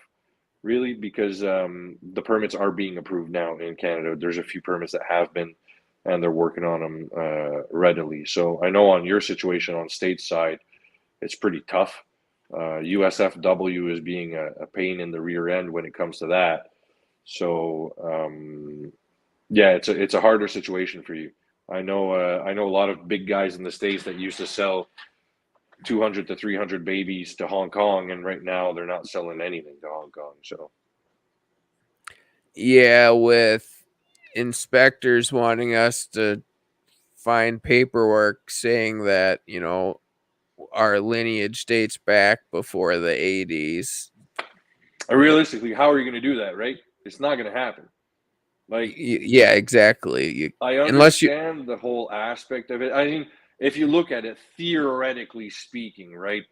[SPEAKER 2] really, because the permits are being approved now in Canada. There's a few permits that have been, and they're working on them readily. So I know on your situation on state side, it's pretty tough. USFW is being a pain in the rear end when it comes to that. So yeah, it's a harder situation for you. I know a lot of big guys in the States that used to sell 200 to 300 babies to Hong Kong, and right now they're not selling anything to Hong Kong. So
[SPEAKER 1] Yeah, with inspectors wanting us to find paperwork saying that, our lineage dates back before the 80s.
[SPEAKER 2] realistically, how are you going to do that, right? It's not going to happen. Like,
[SPEAKER 1] Yeah, exactly.
[SPEAKER 2] I
[SPEAKER 1] Unless you
[SPEAKER 2] understand the whole aspect of it. I mean, if you look at it theoretically speaking, right?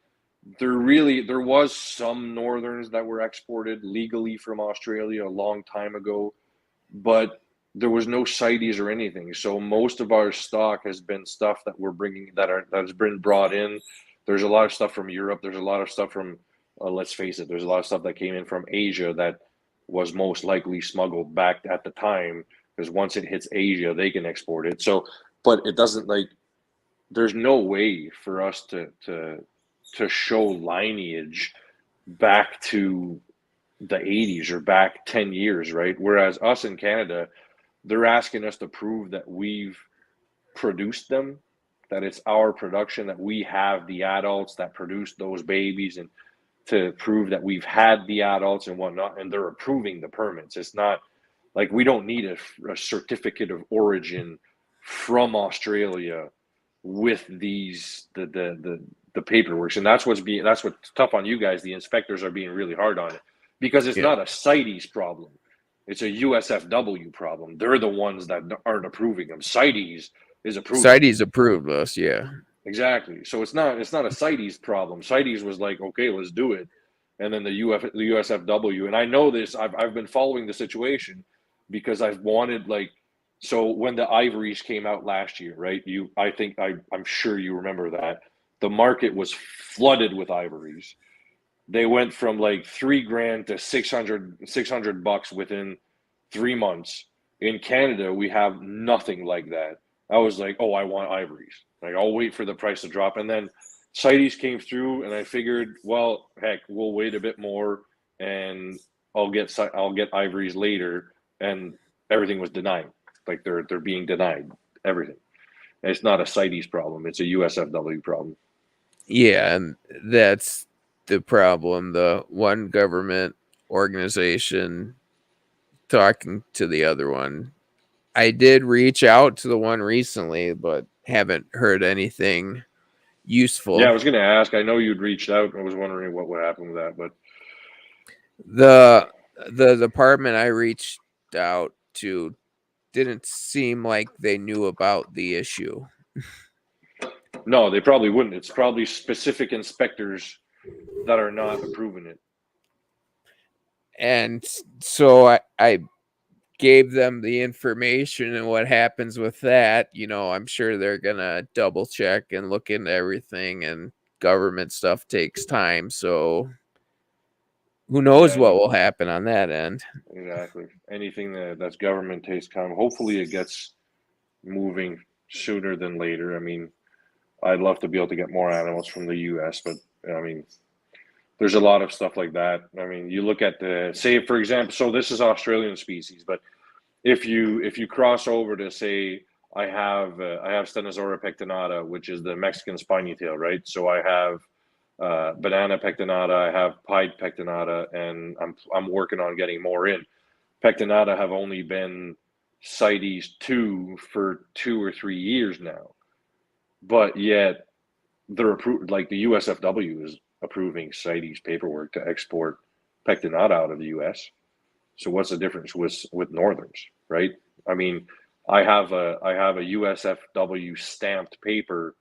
[SPEAKER 2] There was some northerns that were exported legally from Australia a long time ago, but there was no CITES or anything. So most of our stock has been stuff that we're bringing that has been brought in. There's a lot of stuff from Europe. There's a lot of stuff from, let's face it, there's a lot of stuff that came in from Asia that was most likely smuggled back at the time, because once it hits Asia, they can export it. So, but it doesn't, like, there's no way for us to show lineage back to the 80s or back 10 years, right? Whereas us in Canada, they're asking us to prove that we've produced them, that it's our production, that we have the adults that produced those babies, and to prove that we've had the adults and whatnot. And they're approving the permits. It's not like we don't need a certificate of origin from Australia with the paperwork. And that's what's tough on you guys. The inspectors are being really hard on it because it's
[SPEAKER 1] yeah,
[SPEAKER 2] not a CITES problem. It's a USFW problem. They're the ones that aren't approving them. CITES is approving them.
[SPEAKER 1] CITES approved us, yeah.
[SPEAKER 2] Exactly. So it's not a CITES problem. CITES was like, okay, let's do it. And then the USFW, and I know this, I've been following the situation because I've wanted, like, so when the ivories came out last year, right? I'm sure you remember that. The market was flooded with ivories. They went from like 3 grand to 600 bucks within 3 months. In Canada, we have nothing like that. I was like, oh, I want ivories. Like, I'll wait for the price to drop. And then CITES came through, and I figured, well, heck, we'll wait a bit more, and I'll get ivories later. And everything was denied. Like, they're being denied everything. And it's not a CITES problem. It's a USFW problem.
[SPEAKER 1] Yeah, and that's the problem. The one government organization talking to the other one. I did reach out to the one recently, but haven't heard anything
[SPEAKER 2] Yeah, I
[SPEAKER 1] useful.
[SPEAKER 2] was going to ask. I know you'd reached out. I was wondering what would happen with that, but
[SPEAKER 1] The the department I reached out to didn't seem like they knew about the issue.
[SPEAKER 2] no, they probably wouldn't. It's probably specific inspectors that are not approving it.
[SPEAKER 1] And so I gave them the information, and what happens with that, I'm sure they're gonna double check and look into everything, and government stuff takes time, so who knows
[SPEAKER 2] Yeah,
[SPEAKER 1] what will happen on that end.
[SPEAKER 2] exactly. Anything that's government takes time. Hopefully, it gets moving sooner than later. I mean, I'd love to be able to get more animals from the U.S., but I mean, there's a lot of stuff like that. I mean, you look at say, for example, so this is Australian species, but if you cross over to, say, I have Stenosauria pectinata, which is the Mexican spiny tail, right? So I have banana pectinata, I have pied pectinata, and I'm working on getting more in. Pectinata have only been CITES 2 for 2 or 3 years now, but yet they're approved. Like, the USFW is approving CITES paperwork to export pectinata out of the US. So what's the difference with northerns, right? I mean, I have a USFW stamped paper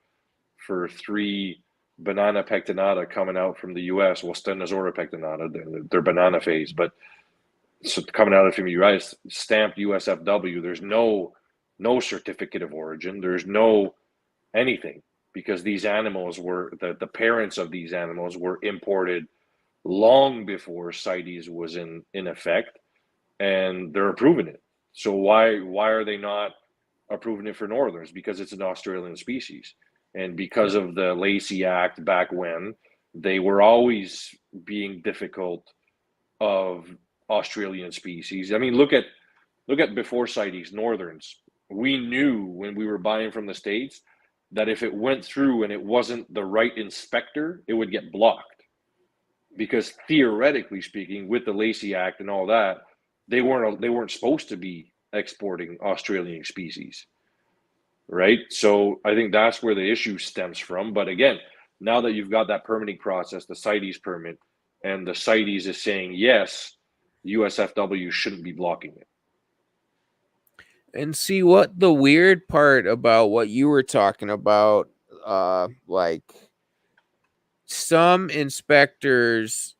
[SPEAKER 2] for 3 banana pectinata coming out from the US. Well, Stenosauria pectinata, they're banana phase, but so coming out from the US, stamped USFW. There's no certificate of origin. There's no anything, because these animals were the parents of these animals were imported long before CITES was in effect, and they're approving it. So why are they not approving it for northerns? Because it's an Australian species, and because
[SPEAKER 1] Yeah.
[SPEAKER 2] of the Lacey Act back when, they were always being difficult of Australian species. I mean, look at before CITES northerns. We knew when we were buying from the States that if it went through and it wasn't the right inspector, it would get blocked. Because theoretically speaking, with the Lacey Act and all that, they weren't supposed to be exporting Australian species, right? So I think that's where the issue stems from. But again, now that you've got that permitting process, the CITES permit, and the CITES is saying yes, USFW shouldn't be blocking it.
[SPEAKER 1] And see what the weird part about what you were talking about, like some inspectors,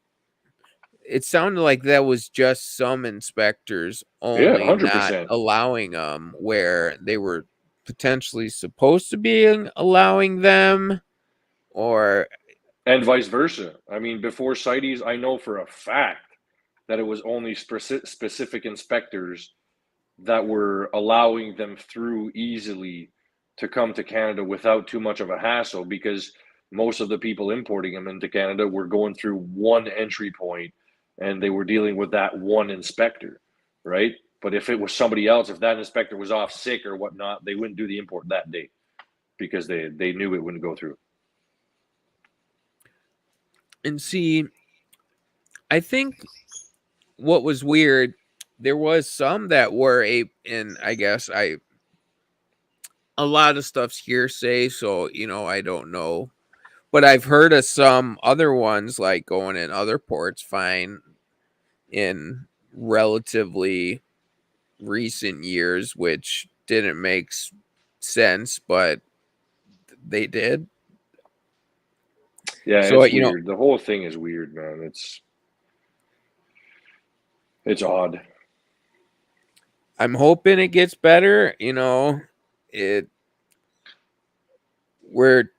[SPEAKER 1] it sounded like that was just some inspectors
[SPEAKER 2] Yeah,
[SPEAKER 1] only not
[SPEAKER 2] 100%.
[SPEAKER 1] allowing them where they were potentially supposed to be allowing them, or
[SPEAKER 2] And vice versa. I mean, before CITES, I know for a fact that it was only specific inspectors that were allowing them through easily to come to Canada without too much of a hassle, because most of the people importing them into Canada were going through one entry point and they were dealing with that one inspector, right? But if it was somebody else, if that inspector was off sick or whatnot, they wouldn't do the import that day because they knew it wouldn't go through.
[SPEAKER 1] and see, I think what was weird, there was some that were and I guess a lot of stuff's hearsay, so I don't know. But I've heard of some other ones like going in other ports fine in relatively recent years, which didn't make sense, but they did.
[SPEAKER 2] Yeah,
[SPEAKER 1] So
[SPEAKER 2] it's weird. The whole thing is weird, man. It's odd.
[SPEAKER 1] I'm hoping it gets better. We're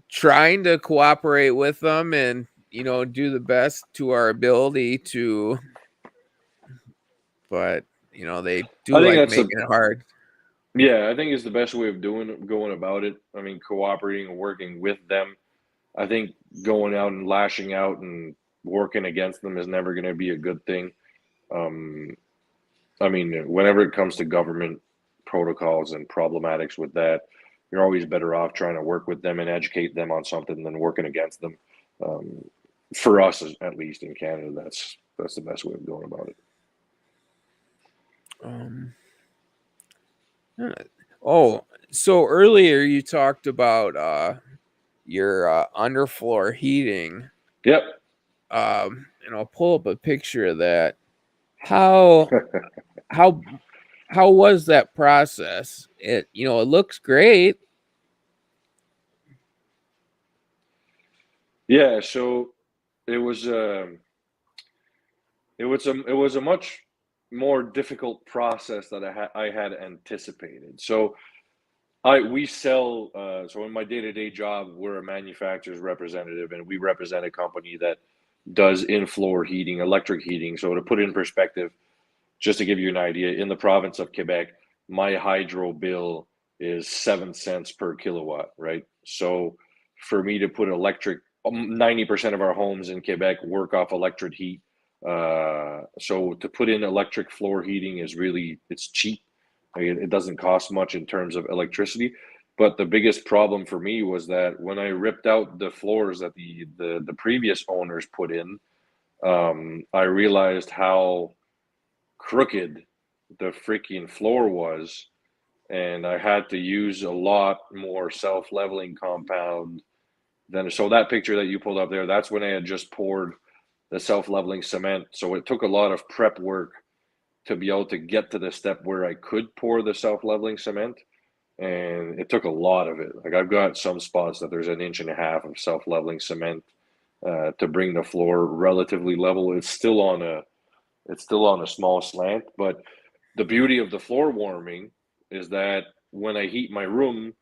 [SPEAKER 1] trying to cooperate with them and do the best to our ability to, but they do
[SPEAKER 2] I think
[SPEAKER 1] like
[SPEAKER 2] that's
[SPEAKER 1] making it hard.
[SPEAKER 2] yeah, I think it's the best way of going about it. I mean, cooperating and working with them. I think going out and lashing out and working against them is never going to be a good thing. Um, I mean, whenever it comes to government protocols and problematics with that, you're always better off trying to work with them and educate them on something than working against them. Um, for us, at least in Canada, that's the best way of going about it.
[SPEAKER 1] Um, oh, so earlier you talked about your underfloor heating.
[SPEAKER 2] Yep.
[SPEAKER 1] And I'll pull up a picture of that. How how how was that process? It looks great.
[SPEAKER 2] Yeah. So it was it was a much more difficult process that I had anticipated. So we sell so in my day-to-day job, we're a manufacturer's representative and we represent a company that does in-floor heating, electric heating. So to put it in perspective, just to give you an idea, in the province of Quebec, my hydro bill is 7 cents per kilowatt, right? So for me to put electric, 90% of our homes in Quebec work off electric heat. So to put in electric floor heating is really, it's cheap. It doesn't cost much in terms of electricity. But the biggest problem for me was that when I ripped out the floors that the previous owners put in, I realized how crooked the freaking floor was, and I had to use a lot more self-leveling compound than. So that picture that you pulled up there, that's when I had just poured the self-leveling cement. So it took a lot of prep work to be able to get to the step where I could pour the self-leveling cement, and it took a lot of it. Like I've got some spots that there's an inch and a half of self-leveling cement to bring the floor relatively level. It's still on a small slant, but the beauty of the floor warming is that when I heat my room,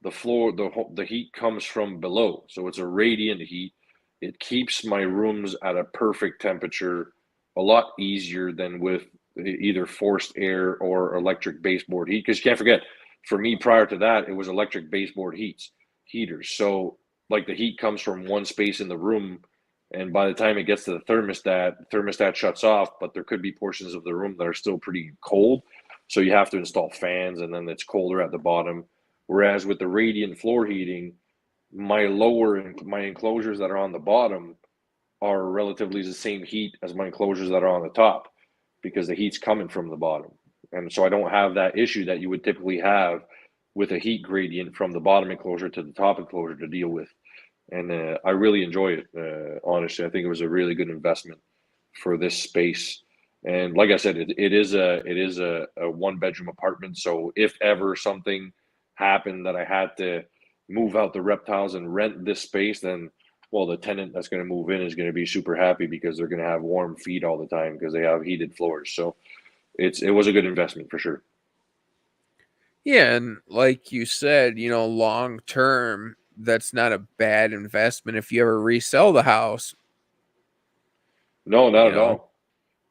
[SPEAKER 2] the heat comes from below, so it's a radiant heat. It keeps my rooms at a perfect temperature a lot easier than with either forced air or electric baseboard heat. Because you can't forget, for me prior to that, it was electric baseboard heaters. So like the heat comes from one space in the room, and by the time it gets to the thermostat shuts off, but there could be portions of the room that are still pretty cold. So you have to install fans, and then it's colder at the bottom. Whereas with the radiant floor heating, my enclosures that are on the bottom are relatively the same heat as my enclosures that are on the top because the heat's coming from the bottom. And so I don't have that issue that you would typically have with a heat gradient from the bottom enclosure to the top enclosure to deal with. And I really enjoy it. Honestly, I think it was a really good investment for this space. And like I said, it is a 1 bedroom apartment. So if ever something happened that I had to move out the reptiles and rent this space, then well, the tenant that's going to move in is going to be super happy because they're going to have warm feet all the time because they have heated floors. So it was a good investment for sure.
[SPEAKER 1] Yeah, and like you said, long term, that's not a bad investment if you ever resell the house.
[SPEAKER 2] No, not
[SPEAKER 1] You
[SPEAKER 2] at
[SPEAKER 1] know,
[SPEAKER 2] all.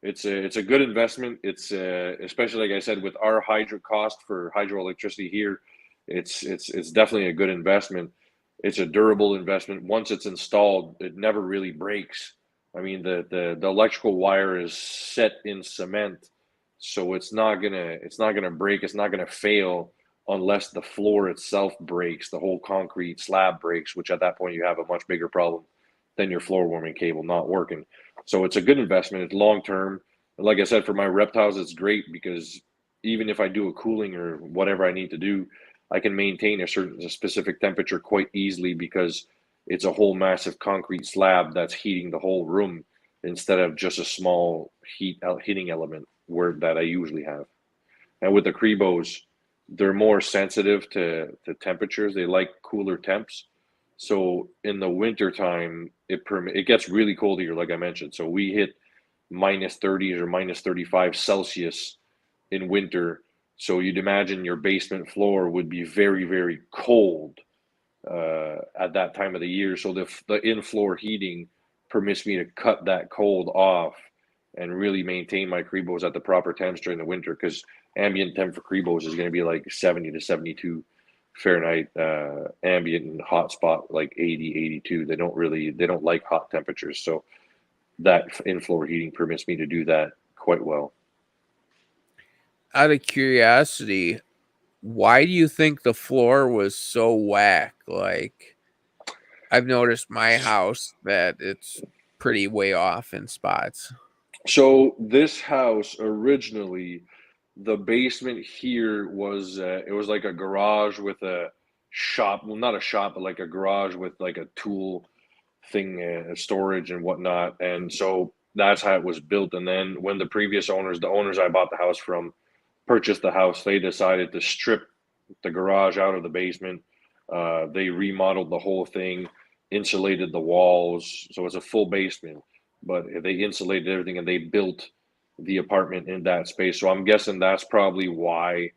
[SPEAKER 2] It's a good investment. It's especially like I said with our hydro cost for hydroelectricity here, it's definitely a good investment. It's a durable investment. Once it's installed, it never really breaks. I mean, the electrical wire is set in cement, so it's not gonna break. It's not gonna fail unless the floor itself breaks, the whole concrete slab breaks, which at that point you have a much bigger problem than your floor warming cable not working. So it's a good investment. It's long term. And like I said, for my reptiles, it's great because even if I do a cooling or whatever I need to do, I can maintain a specific temperature quite easily because it's a whole massive concrete slab that's heating the whole room instead of just a small heating element where that I usually have. And with the cribos, they're more sensitive to temperatures. They like cooler temps. So in the winter time, it gets really cold here, like I mentioned. So we hit minus 30s or minus 35 Celsius in winter. So you'd imagine your basement floor would be very, very cold at that time of the year. So the in-floor heating permits me to cut that cold off and really maintain my cribos at the proper temps during the winter because ambient temp for cribos is going to be like 70 to 72 Fahrenheit ambient and hot spot like 80, 82. They don't like hot temperatures. So that in-floor heating permits me to do that quite well.
[SPEAKER 1] out of curiosity, why do you think the floor was so whack? Like, I've noticed my house that it's pretty way off in spots.
[SPEAKER 2] So this house originally, the basement here was it was like a garage with a shop. Well, not a shop, but like a garage with like a tool thing, storage and whatnot. And so that's how it was built. And then when the previous owners, the owners I bought the house from, purchased the house, they decided to strip the garage out of the basement. They remodeled the whole thing, insulated the walls, so it's a full basement. But they insulated everything and they built the apartment in that space. So I'm guessing that's probably why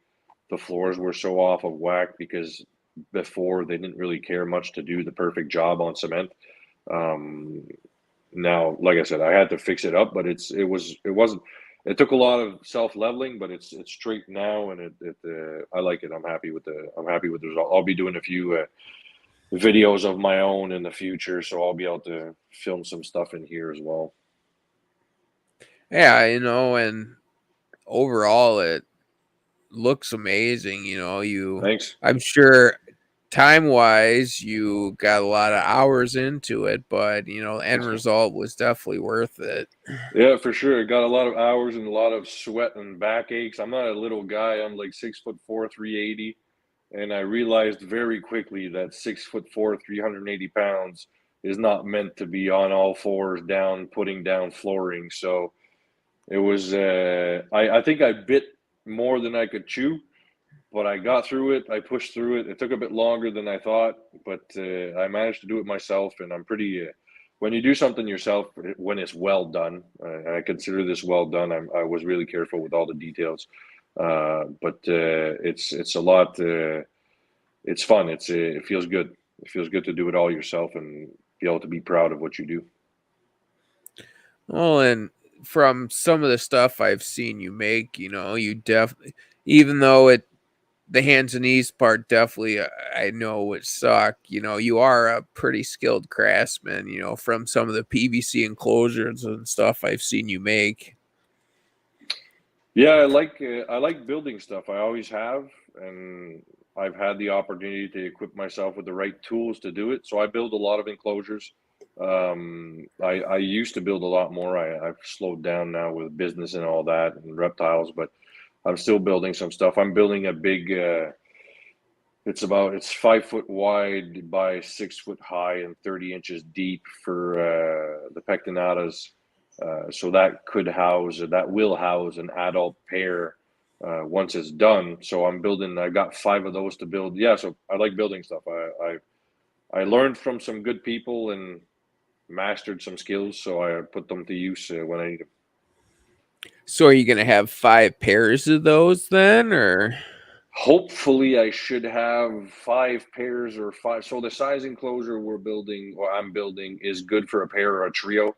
[SPEAKER 2] the floors were so off of whack because before they didn't really care much to do the perfect job on cement. Um, Now, like I said, I had to fix it up, but it wasn't. It took a lot of self leveling, but it's straight now, and I like it. I'm happy with the result. I'll be doing a few videos of my own in the future, so I'll be able to film some stuff in here as well.
[SPEAKER 1] Yeah, and overall it looks amazing.
[SPEAKER 2] Thanks.
[SPEAKER 1] I'm sure time wise you got a lot of hours into it, but the end result was definitely worth it.
[SPEAKER 2] Yeah, for sure. Got a lot of hours and a lot of sweat and back aches. I'm not a little guy. I'm like 6'4", 380. And I realized very quickly that 6'4", 380 pounds is not meant to be on all fours down, putting down flooring. So it was, I think I bit more than I could chew, but I got through it. I pushed through it. It took a bit longer than I thought, but I managed to do it myself. And I'm pretty, when you do something yourself, when it's well done, I consider this well done. I was really careful with all the details. But it's a lot. It's fun. It feels good. It feels good to do it all yourself and be able to be proud of what you do.
[SPEAKER 1] Well, and from some of the stuff I've seen you make, you definitely, even though the hands and knees part definitely, I know would suck. You are a pretty skilled craftsman. From some of the PVC enclosures and stuff I've seen you make.
[SPEAKER 2] Yeah, I like building stuff. I always have, and I've had the opportunity to equip myself with the right tools to do it. So I build a lot of enclosures. I used to build a lot more. I've slowed down now with business and all that and reptiles, but I'm still building some stuff. I'm building a big, it's 5 foot wide by 6 foot high and 30 inches deep for the pectinatas. So that will house an adult pair once it's done. So I got 5 of those to build. Yeah, so I like building stuff. I learned from some good people and mastered some skills, so I put them to use when I need them.
[SPEAKER 1] So are you going to have 5 pairs of those then, or?
[SPEAKER 2] Hopefully, I should have 5 pairs or five. So the size enclosure I'm building, is good for a pair or a trio.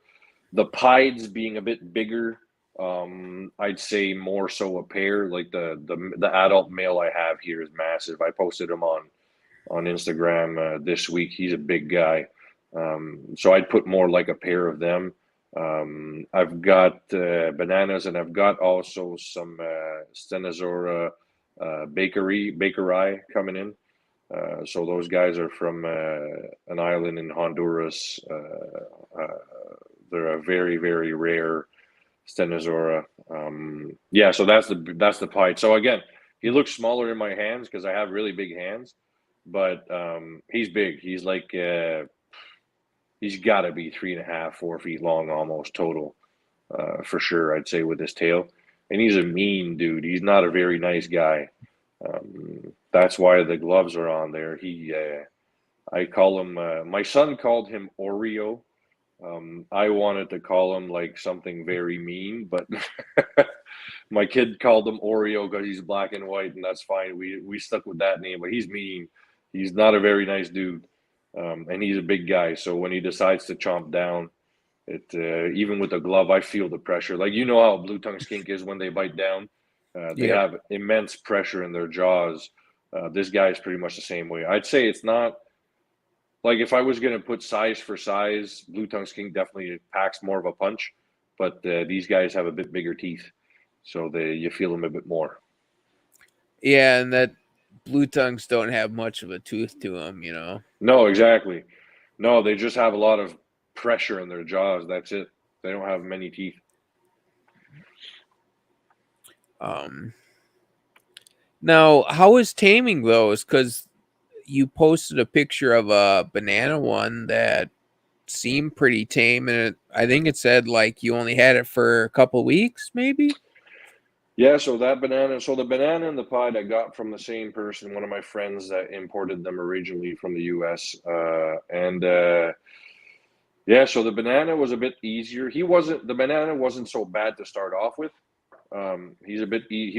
[SPEAKER 2] The pieds being a bit bigger, I'd say more so a pair. Like the adult male I have here is massive. I posted him on Instagram this week. He's a big guy, so I'd put more like a pair of them. I've got bananas, and I've got also some Stenozora bakeri coming in. So those guys are from an island in Honduras. They're a very, very rare Stenozora. Yeah, so that's the pied. So again, he looks smaller in my hands because I have really big hands, but he's big. He's like he's got to be 3.5, 4 feet long almost total, for sure. I'd say with his tail, and he's a mean dude. He's not a very nice guy. That's why the gloves are on there. I call him. My son called him Oreo. I wanted to call him like something very mean, but my kid called him Oreo because he's black and white, and that's fine. We stuck with that name, but he's mean. He's not a very nice dude, and he's a big guy. So when he decides to chomp down, even with the glove, I feel the pressure. Like how blue tongue skink is when they bite down. They
[SPEAKER 1] Yep.
[SPEAKER 2] have immense pressure in their jaws. This guy is pretty much the same way. I'd say it's not like if I was going to put size for size, blue tongue skink definitely packs more of a punch, but these guys have a bit bigger teeth, so you feel them a bit more.
[SPEAKER 1] Yeah, and that blue tongues don't have much of a tooth to them,
[SPEAKER 2] No, exactly. No, they just have a lot of pressure in their jaws. That's it. They don't have many teeth.
[SPEAKER 1] Um, Now, how is taming those? Because you posted a picture of a banana one that seemed pretty tame, and I think it said like you only had it for a couple weeks, maybe.
[SPEAKER 2] Yeah, so the banana and the pied I got from the same person, one of my friends that imported them originally from the US. And yeah, so the banana was a bit easier. The banana wasn't so bad to start off with. He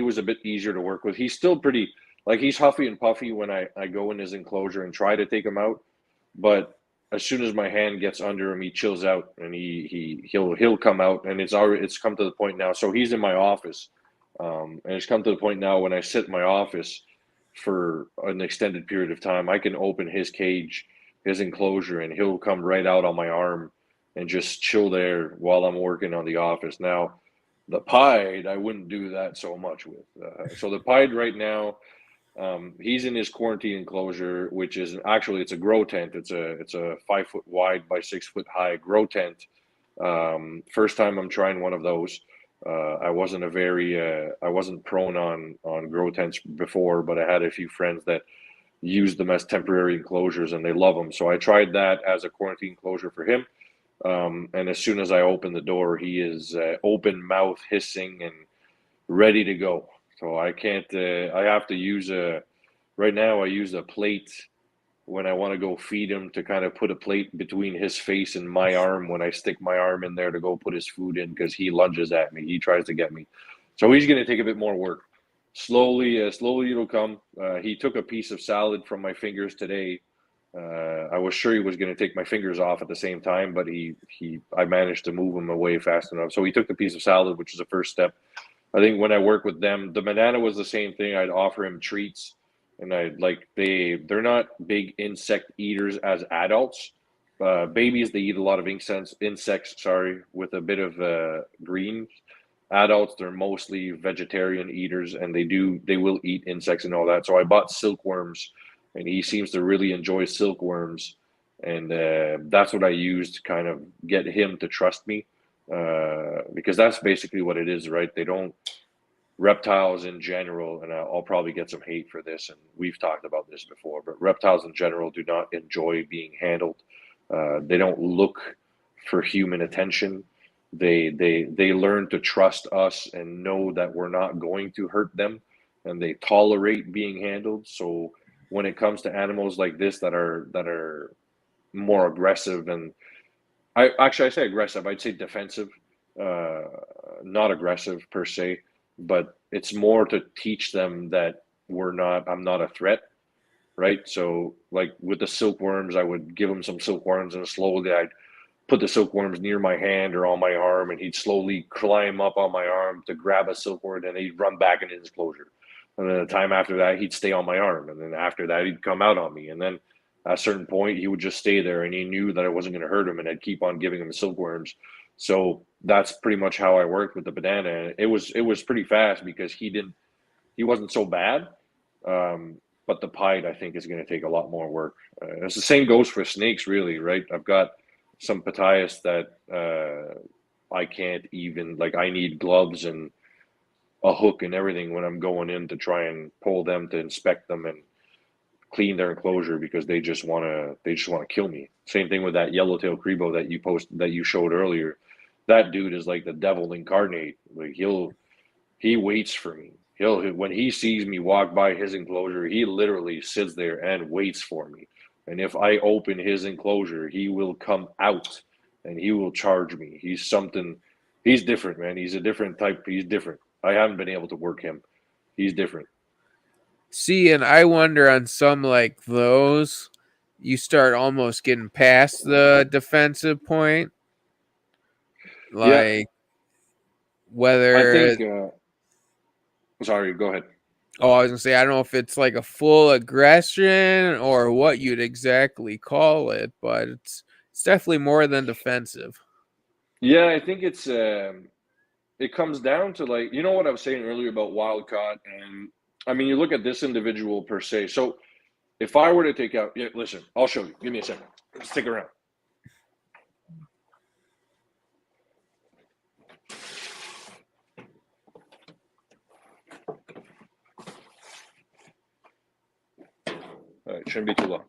[SPEAKER 2] was a bit easier to work with. He's still pretty, like he's huffy and puffy when I go in his enclosure and try to take him out. But as soon as my hand gets under him, he chills out and he'll come out, and it's come to the point now. So he's in my office. And it's come to the point now when I sit in my office for an extended period of time, I can open his cage, his enclosure, and he'll come right out on my arm and just chill there while I'm working on the office. Now, the pied, I wouldn't do that so much with. So the pied right now, he's in his quarantine enclosure, which is actually it's a grow tent. It's a 5 foot wide by 6 foot high grow tent. First time I'm trying one of those. I wasn't prone on grow tents before, but I had a few friends that used them as temporary enclosures and they love them. So I tried that as a quarantine enclosure for him. And as soon as I open the door, he is open mouth, hissing, and ready to go. So I can't. I have to use right now. I use a plate when I want to go feed him to kind of put a plate between his face and my arm when I stick my arm in there to go put his food in because he lunges at me. He tries to get me. So he's going to take a bit more work. Slowly it'll come. He took a piece of salad from my fingers today. I was sure he was going to take my fingers off at the same time, but I managed to move him away fast enough. So he took the piece of salad, which is the first step. I think when I work with them, the banana was the same thing. I'd offer him treats, and they're not big insect eaters as adults. Babies, they eat a lot of insects. Sorry, with a bit of greens. Adults, they're mostly vegetarian eaters, and they will eat insects and all that. So I bought silkworms, and he seems to really enjoy silkworms, and that's what I used to kind of get him to trust me, because that's basically what it is, right? They don't reptiles in general, and I'll probably get some hate for this, and we've talked about this before, but reptiles in general do not enjoy being handled. They don't look for human attention. They learn to trust us and know that we're not going to hurt them, and they tolerate being handled. So when it comes to animals like this that are more aggressive, and I say aggressive, I'd say defensive, uh, not aggressive per se, but it's more to teach them that I'm not a threat, right? So like with the silkworms, I would give him some silkworms, and slowly I'd put the silkworms near my hand or on my arm, and he'd slowly climb up on my arm to grab a silkworm, and he'd run back into his enclosure. And then the time after that, he'd stay on my arm, and then after that, he'd come out on me, and then at a certain point, he would just stay there, and he knew that I wasn't going to hurt him, and I'd keep on giving him silkworms. So that's pretty much how I worked with the banana. And it was pretty fast because he wasn't so bad. But the pied, I think, is going to take a lot more work. It's the same goes for snakes, really, right? I've got some Ptinatas that I can't even, like, I need gloves and a hook and everything when I'm going in to try and pull them to inspect them and clean their enclosure, because they just want to kill me. Same thing with that yellowtail cribo that you showed earlier. That dude is like the devil incarnate. Like he waits for me. He'll When he sees me walk by his enclosure, he literally sits there and waits for me. And if I open his enclosure, he will come out and he will charge me. He's different, man. He's a different type. He's different. I haven't been able to work him. He's different.
[SPEAKER 1] See, and I wonder on some like those, you start almost getting past the defensive point,
[SPEAKER 2] Yeah,
[SPEAKER 1] like
[SPEAKER 2] I
[SPEAKER 1] whether.
[SPEAKER 2] think. Sorry, go ahead.
[SPEAKER 1] Oh, I was gonna say I don't know if it's like a full aggression or what you'd exactly call it, but it's definitely more than defensive.
[SPEAKER 2] Yeah, I think it comes down to, like, what I was saying earlier about wild caught, and I mean, you look at this individual per se. So if I were to take out, yeah, listen, I'll show you. Give me a second. Stick around. All right, shouldn't be too long.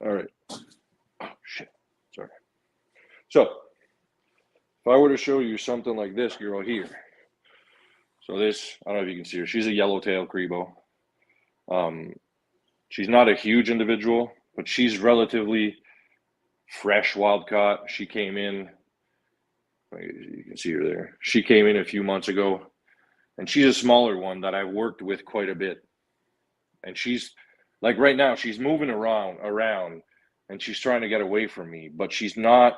[SPEAKER 2] All right. Oh shit. Sorry. So if I were to show you something like this girl here, so this, I don't know if you can see her. She's a yellowtail cribo. Um, she's not a huge individual, but she's relatively fresh wild caught. She came in. You can see her there. She came in a few months ago, and she's a smaller one that I've worked with quite a bit. And she's like, right now she's moving around, and she's trying to get away from me, but she's not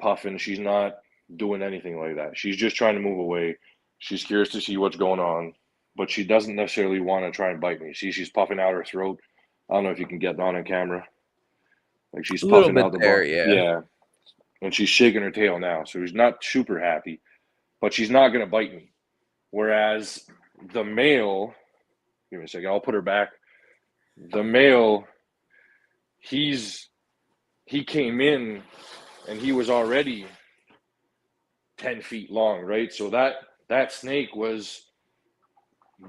[SPEAKER 2] puffing, she's not doing anything like that. She's just trying to move away. She's curious to see what's going on, but she doesn't necessarily want to try and bite me. See, she's puffing out her throat. I don't know if you can get on camera. Like, she's
[SPEAKER 1] A little
[SPEAKER 2] puffing
[SPEAKER 1] bit
[SPEAKER 2] out the
[SPEAKER 1] there,
[SPEAKER 2] bar.
[SPEAKER 1] yeah.
[SPEAKER 2] Yeah. And she's shaking her tail now. So she's not super happy, but she's not going to bite me. Whereas the male, give me a second, I'll put her back. The male, he came in and he was already 10 feet long, right? So that snake was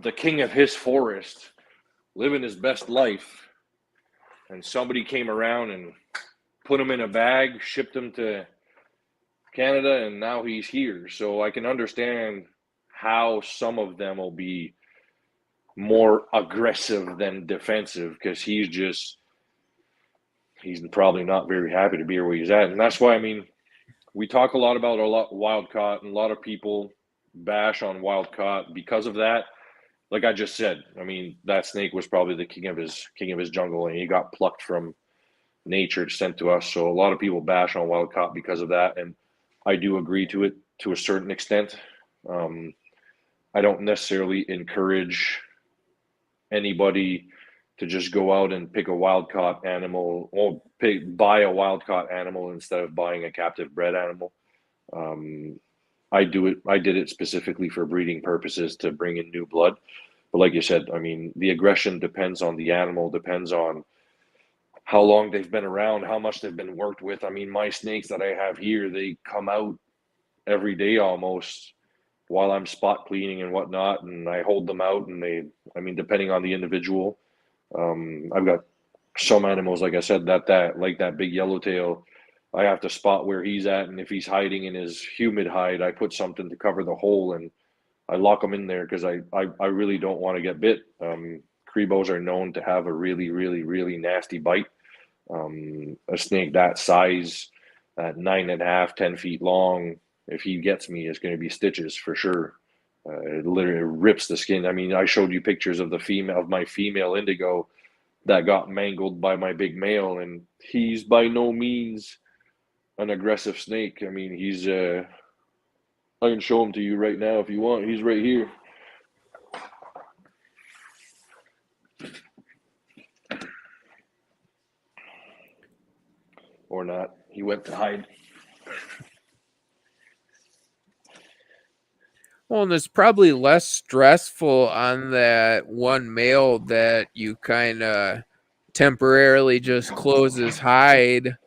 [SPEAKER 2] the king of his forest, living his best life. And somebody came around and put him in a bag, shipped him to Canada, and now he's here. So I can understand how some of them will be more aggressive than defensive, because he's probably not very happy to be where he's at. And that's why, I mean, we talk a lot about wild caught, and a lot of people bash on wild caught because of that. Like I just said, I mean, that snake was probably the king of his jungle, and he got plucked from nature, sent to us. So a lot of people bash on wild caught because of that, and I do agree to it to a certain extent. I don't necessarily encourage anybody to just go out and pick a wild caught animal, or buy a wild caught animal instead of buying a captive bred animal. I did it specifically for breeding purposes to bring in new blood. But like you said, I mean, the aggression depends on the animal, depends on how long they've been around, how much they've been worked with. I mean, my snakes that I have here, they come out every day almost while I'm spot cleaning and whatnot, and I hold them out, and I mean, depending on the individual, I've got some animals, like I said, that like that big yellowtail, I have to spot where he's at, and if he's hiding in his humid hide, I put something to cover the hole, and I lock them in there because I really don't want to get bit. Cribos are known to have a really, really, really nasty bite. A snake that size, at 9.5, 10 feet long, if he gets me, it's going to be stitches for sure. It literally rips the skin. I mean, I showed you pictures of my female indigo that got mangled by my big male, and he's by no means an aggressive snake. I mean, I can show him to you right now if you want. He's right here. Or not. He went to hide.
[SPEAKER 1] Well, and it's probably less stressful on that one male that you kind of temporarily just close his hide.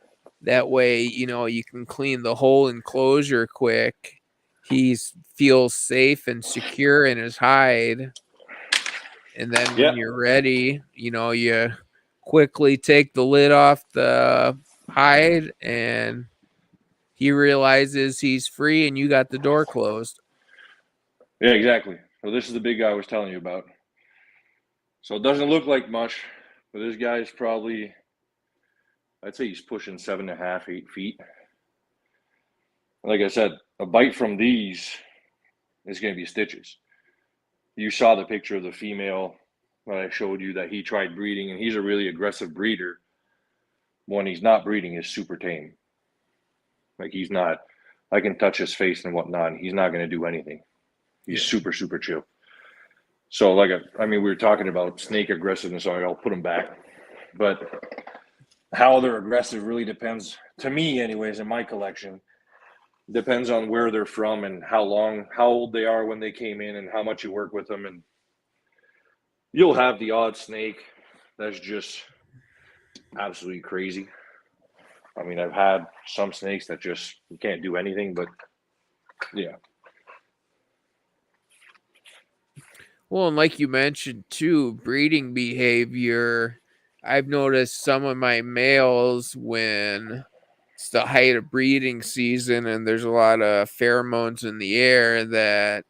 [SPEAKER 1] That way, you can clean the whole enclosure quick. He feels safe and secure in his hide. And then when you're ready, you quickly take the lid off the hide, and he realizes he's free and you got the door closed.
[SPEAKER 2] Yeah, exactly. So this is the big guy I was telling you about. So it doesn't look like much, but this guy's probably, I'd say he's pushing 7.5, 8 feet. Like I said, a bite from these is going to be stitches. You saw the picture of the female that I showed you that he tried breeding, and he's a really aggressive breeder. When he's not breeding, is super tame. Like he's not, I can touch his face and whatnot, and he's not going to do anything. He's super, super chill. So, I mean, we were talking about snake aggressiveness, so I'll put them back. But how they're aggressive really depends, to me anyways, in my collection, depends on where they're from and how old they are when they came in and how much you work with them. And you'll have the odd snake that's just absolutely crazy. I mean, I've had some snakes that just you can't do anything, but yeah.
[SPEAKER 1] Well, and like you mentioned too, breeding behavior. I've noticed some of my males when it's the height of breeding season and there's a lot of pheromones in the air that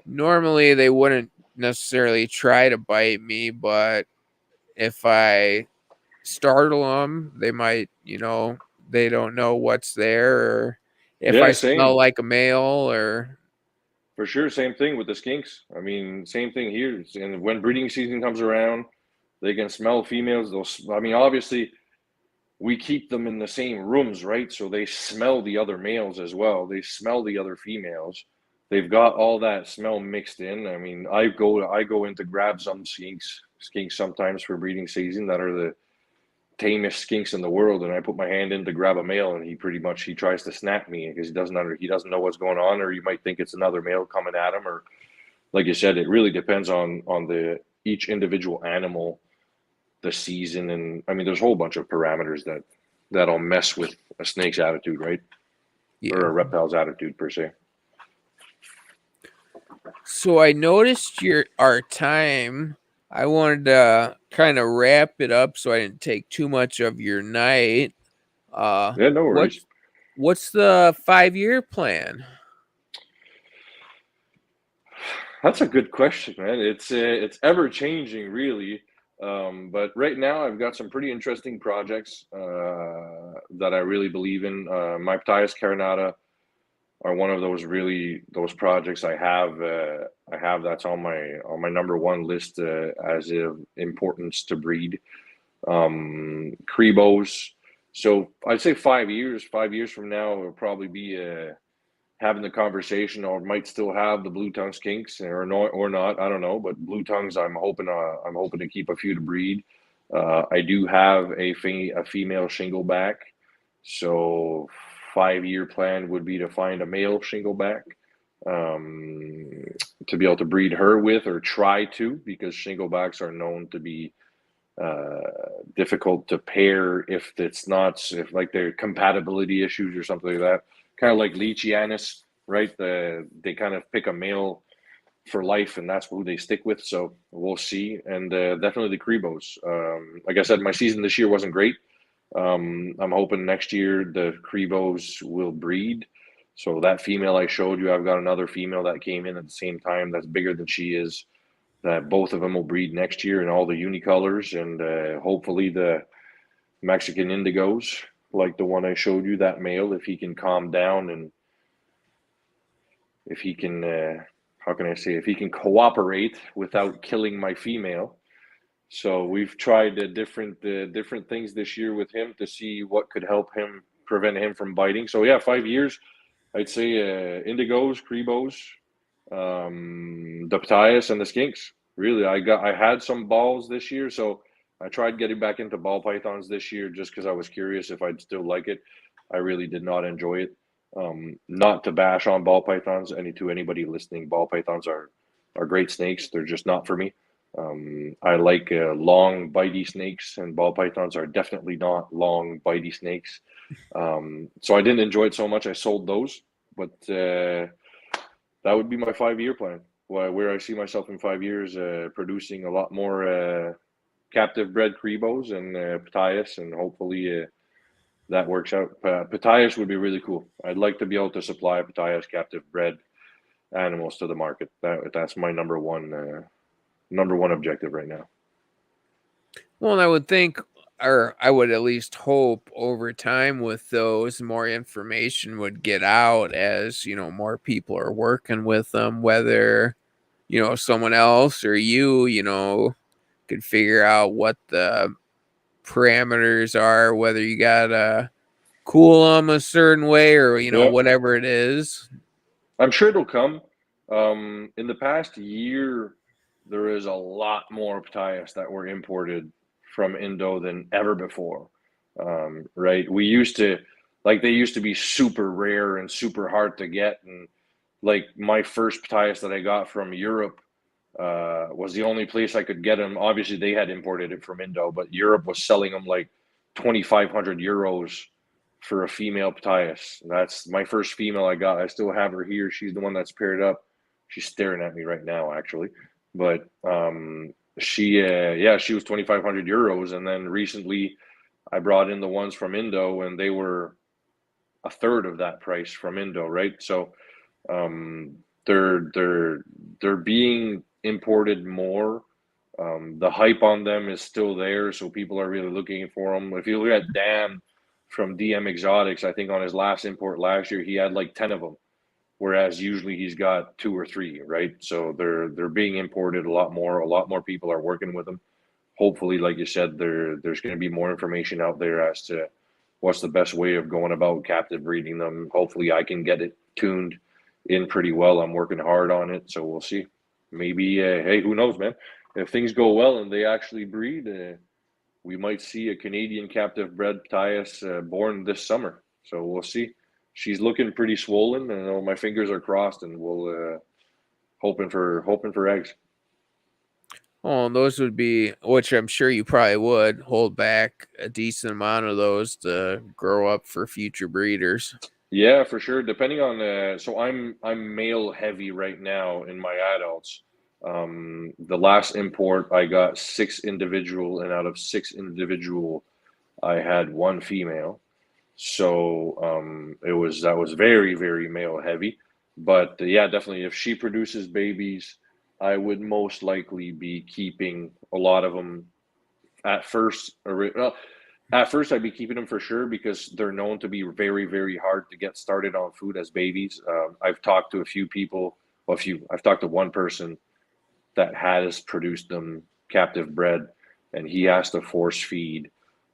[SPEAKER 1] normally they wouldn't necessarily try to bite me, but if I startle them, they might, they don't know what's there, or if
[SPEAKER 2] Yeah,
[SPEAKER 1] I smell
[SPEAKER 2] same.
[SPEAKER 1] like a male, or
[SPEAKER 2] For sure, same thing with the skinks. I mean, same thing here. And when breeding season comes around, they can smell females. I mean, obviously, we keep them in the same rooms, right? So they smell the other males as well. They smell the other females. They've got all that smell mixed in. I mean, I go in to grab some skinks sometimes for breeding season that are the tamest skinks in the world, and I put my hand in to grab a male, and he tries to snap me because he doesn't know what's going on, or you might think it's another male coming at him, or like you said, it really depends on the each individual animal, the season, and I mean, there's a whole bunch of parameters that'll mess with a snake's attitude, right?
[SPEAKER 1] yeah.
[SPEAKER 2] Or a reptile's attitude per se.
[SPEAKER 1] So I noticed our time. I wanted to kind of wrap it up so I didn't take too much of your night.
[SPEAKER 2] Yeah, no worries.
[SPEAKER 1] What's the 5-year plan?
[SPEAKER 2] That's a good question, man. It's ever changing, really. But right now, I've got some pretty interesting projects that I really believe in. My pectinata are one of those projects I have. I have that's on my number one list as of importance to breed. Cribos. So I'd say 5 years. 5 years from now, it'll probably be having the conversation, or might still have the blue tongue skinks, or not. I don't know, but blue tongues, I'm hoping to keep a few to breed. I do have a female shingleback, so 5-year plan would be to find a male shingleback to be able to breed her with, or try to, because shinglebacks are known to be uh, difficult to pair if it's not, if like there are compatibility issues or something like that. Kind of like Leachianus, right? They kind of pick a male for life, and that's who they stick with. So we'll see. And definitely the cribos. Like I said, my season this year wasn't great. I'm hoping next year the cribos will breed. So that female I showed you, I've got another female that came in at the same time that's bigger than she is. That both of them will breed next year in all the unicolors, and hopefully the Mexican indigos, like the one I showed you, that male, if he can calm down and if he can, how can I say, if he can cooperate without killing my female. So we've tried different things this year with him to see what could help him prevent him from biting. So yeah, 5 years, I'd say indigos, cribos, the Reptiles, and the skinks. Really, I had some balls this year, so I tried getting back into ball pythons this year just because I was curious if I'd still like it. I really did not enjoy it. Not to bash on ball pythons, anybody listening, ball pythons are great snakes. They're just not for me. I like long bitey snakes, and ball pythons are definitely not long bitey snakes. So I didn't enjoy it so much. I sold those, but that would be my 5-year plan. Where I see myself in 5 years, producing a lot more captive bred cribos and Ptaius, and hopefully that works out. Ptaius would be really cool. I'd like to be able to supply Ptaius captive bred animals to the market. That's my number one objective right now.
[SPEAKER 1] Well, and I would think, or I would at least hope over time with those, more information would get out as, more people are working with them, whether, someone else or you, could figure out what the parameters are, whether you gotta cool them a certain way or,
[SPEAKER 2] Yeah,
[SPEAKER 1] whatever it is.
[SPEAKER 2] I'm sure it'll come. In the past year, there is a lot more Ptaius that were imported from Indo than ever before. Right? They used to be super rare and super hard to get. And like my first Ptaius that I got from Europe was the only place I could get them. Obviously, they had imported it from Indo, but Europe was selling them like 2,500 euros for a female Ptaius. That's my first female I got. I still have her here. She's the one that's paired up. She's staring at me right now, actually. But she was 2,500 euros. And then recently I brought in the ones from Indo, and they were a third of that price from Indo, right? So um, they're being imported more. The hype on them is still there, so people are really looking for them. If you look at Dan from DM Exotics, I think on his last import last year, he had like 10 of them, whereas usually he's got 2 or 3, right? So they're being imported a lot more. A lot more people are working with them. Hopefully, like you said, there's going to be more information out there as to what's the best way of going about captive breeding them. Hopefully, I can get it tuned in pretty well. I'm working hard on it, so we'll see. Maybe, hey, who knows, man? If things go well and they actually breed, we might see a Canadian captive bred Ptaius born this summer. So we'll see. She's looking pretty swollen, and my fingers are crossed, and we'll hoping for eggs.
[SPEAKER 1] Oh, and those would be, which I'm sure you probably would, hold back a decent amount of those to grow up for future breeders.
[SPEAKER 2] Yeah, for sure. Depending on so I'm male heavy right now in my adults. The last import I got 6 individual, and out of 6 individual, I had 1 female. So that was very very male heavy. But yeah, definitely if she produces babies, I would most likely be keeping a lot of them at first. Well, at first, I'd be keeping them for sure because they're known to be very, very hard to get started on food as babies. I've talked to a few people, I've talked to one person that has produced them captive bred, and he has to force feed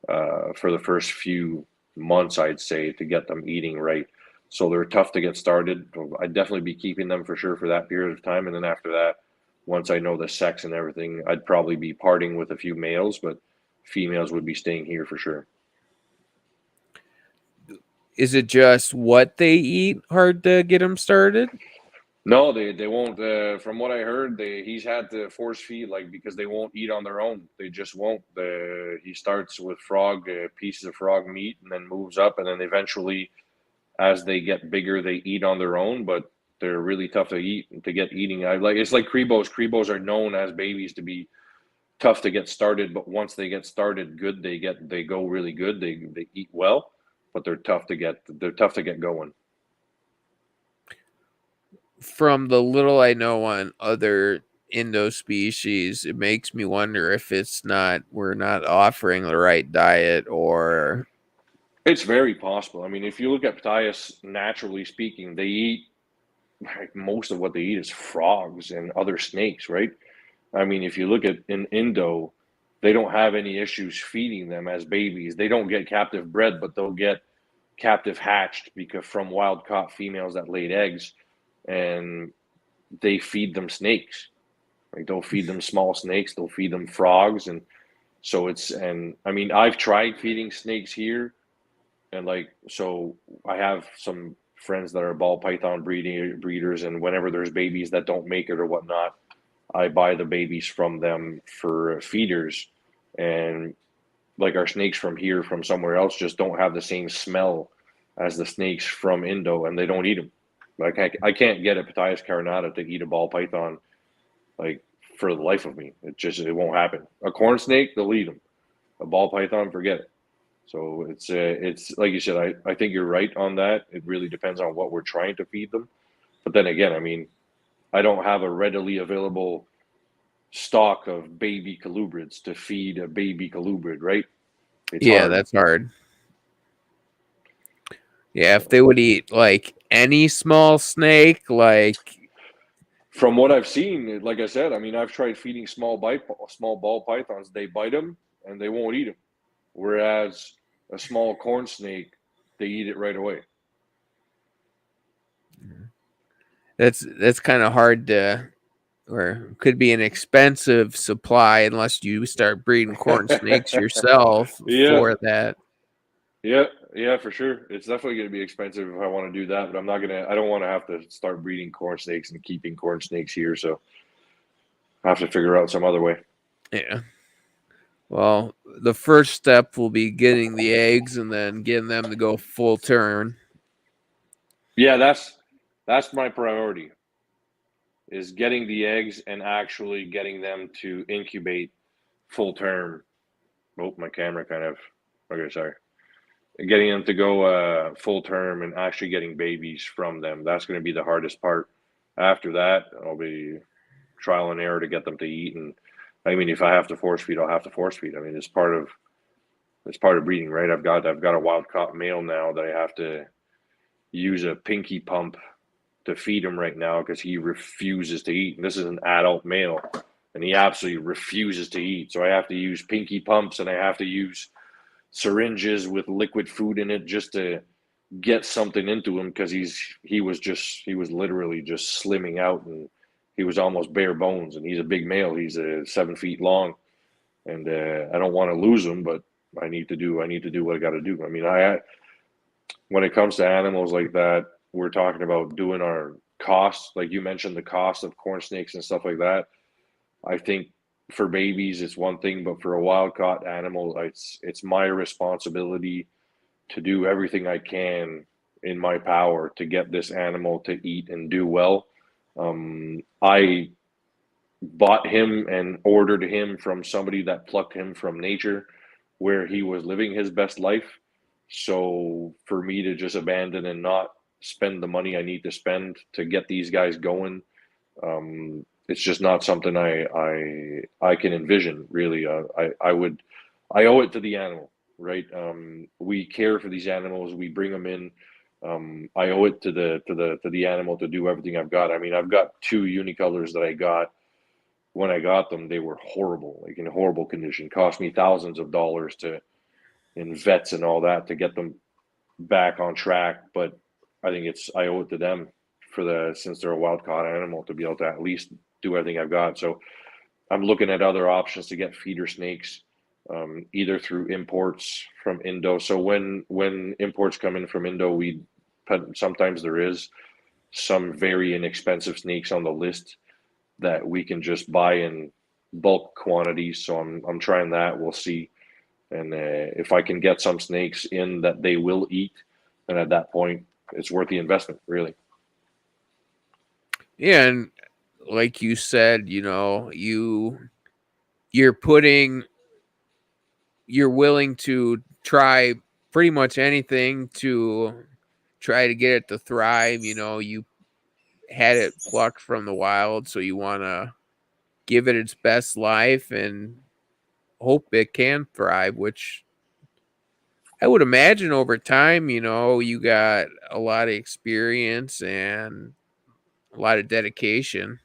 [SPEAKER 2] for the first few months, I'd say, to get them eating right. So they're tough to get started. I'd definitely be keeping them for sure for that period of time. And then after that, once I know the sex and everything, I'd probably be parting with a few males, but females would be staying here for sure.
[SPEAKER 1] Is it just what they eat hard to get them started?
[SPEAKER 2] No, they won't. From what I heard, he's had to force feed, like, because they won't eat on their own. They just won't. He starts with frog pieces of frog meat, and then moves up, and then eventually, as they get bigger, they eat on their own. But they're really tough to eat to get eating. It's like cribos. Cribos are known as babies to be tough to get started, but once they get started, good. They go really good. They eat well, but they're tough to get going.
[SPEAKER 1] From the little I know on other Indo species, it makes me wonder if we're not offering the right diet, or
[SPEAKER 2] It's very possible. I mean, if you look at Ptyas, naturally speaking, they eat, like, most of what they eat is frogs and other snakes, right? I mean, if you look at in Indo, they don't have any issues feeding them as babies. They don't get captive bred, but they'll get captive hatched because from wild caught females that laid eggs, and they feed them snakes. Like, they'll feed them small snakes, they'll feed them frogs, and so I mean, I've tried feeding snakes here, and like, so I have some friends that are ball python breeders, and whenever there's babies that don't make it or whatnot, I buy the babies from them for feeders. And like, our snakes from here, from somewhere else, just don't have the same smell as the snakes from Indo, and they don't eat them. Like, I can't get a Ptyas carinata to eat a ball python, like, for the life of me. It won't happen. A corn snake, they'll eat them. A ball python, forget it. So it's like you said. I think you're right on that. It really depends on what we're trying to feed them. But then again, I mean, I don't have a readily available stock of baby colubrids to feed a baby colubrid, right? It's
[SPEAKER 1] yeah,
[SPEAKER 2] hard.
[SPEAKER 1] that's hard. Yeah, if they would eat like any small snake, like
[SPEAKER 2] From what I've seen, like I said, I mean, I've tried feeding small ball pythons. They bite them and they won't eat them. Whereas a small corn snake, they eat it right away.
[SPEAKER 1] that's kind of hard to, or could be an expensive supply unless you start breeding corn snakes yourself
[SPEAKER 2] Yeah,
[SPEAKER 1] for that.
[SPEAKER 2] yeah, for sure. It's definitely going to be expensive if I want to do that, but I don't want to have to start breeding corn snakes and keeping corn snakes here. So I have to figure out some other way.
[SPEAKER 1] Yeah. Well, the first step will be getting the eggs and then getting them to go full turn.
[SPEAKER 2] Yeah, that's my priority, is getting the eggs and actually getting them to incubate full term. Oh, my camera kind of, okay, sorry. Getting them to go full term and actually getting babies from them. That's going to be the hardest part. After that, I'll be trial and error to get them to eat. And I mean, if I have to force feed, I'll have to force feed. I mean, it's part of breeding, right? I've got a wild caught male now that I have to use a pinky pump to feed him right now because he refuses to eat. And this is an adult male, and he absolutely refuses to eat. So I have to use pinky pumps, and I have to use syringes with liquid food in it just to get something into him, because he was literally just slimming out, and he was almost bare bones. And he's a big male. He's 7 feet long, and I don't want to lose him, but I need to do what I got to do. I mean, when it comes to animals like that, we're talking about doing our costs. Like you mentioned, the cost of corn snakes and stuff like that. I think for babies, it's one thing, but for a wild caught animal, it's my responsibility to do everything I can in my power to get this animal to eat and do well. I bought him and ordered him from somebody that plucked him from nature, where he was living his best life. So for me to just abandon and not spend the money I need to spend to get these guys going, it's just not something I can envision, really. I owe it to the animal, right? We care for these animals, we bring them in. I owe it to the animal to do everything I've got. I mean, I've got two unicolors that I got. When I got them, they were horrible, like in horrible condition. Cost me thousands of dollars to in vets and all that to get them back on track. But I think I owe it to them, since they're a wild caught animal, to be able to at least do everything I've got. So I'm looking at other options to get feeder snakes. either through imports from Indo. So when imports come in from Indo, sometimes there is some very inexpensive snakes on the list that we can just buy in bulk quantities. So I'm trying that. We'll see. And if I can get some snakes in that they will eat, then at that point, it's worth the investment, really.
[SPEAKER 1] Yeah, and like you said, you're willing to try pretty much anything to try to get it to thrive. You had it plucked from the wild, so you want to give it its best life and hope it can thrive, which I would imagine over time, you got a lot of experience and a lot of dedication.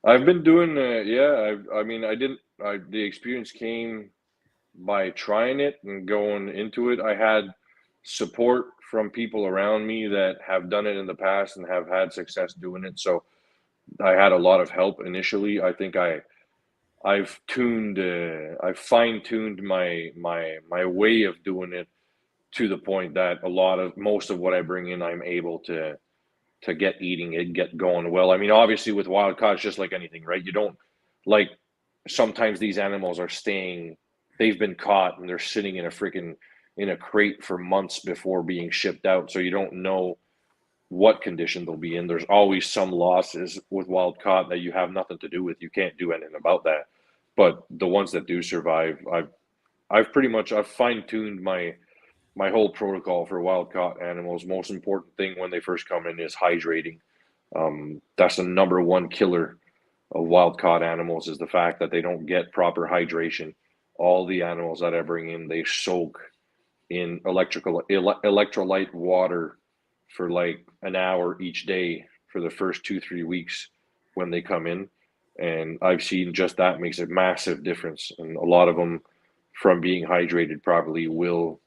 [SPEAKER 2] I've been doing, yeah. I mean, I didn't. The experience came by trying it and going into it. I had support from people around me that have done it in the past and have had success doing it. So I had a lot of help initially. I think I've fine tuned my way of doing it to the point that most of what I bring in, I'm able to get eating it, get going well. I mean, obviously with wild caught, it's just like anything, right? You don't like sometimes these animals are they've been caught and they're sitting in a crate for months before being shipped out. So you don't know what condition they'll be in. There's always some losses with wild caught that you have nothing to do with. You can't do anything about that. But the ones that do survive, I've fine tuned my whole protocol for wild caught animals. Most important thing when they first come in is hydrating. That's the number one killer of wild caught animals is the fact that they don't get proper hydration. All the animals that I bring in, they soak in electrolyte water for like an hour each day for the first 2 3 weeks when they come in, and I've seen just that makes a massive difference. And a lot of them, from being hydrated properly, will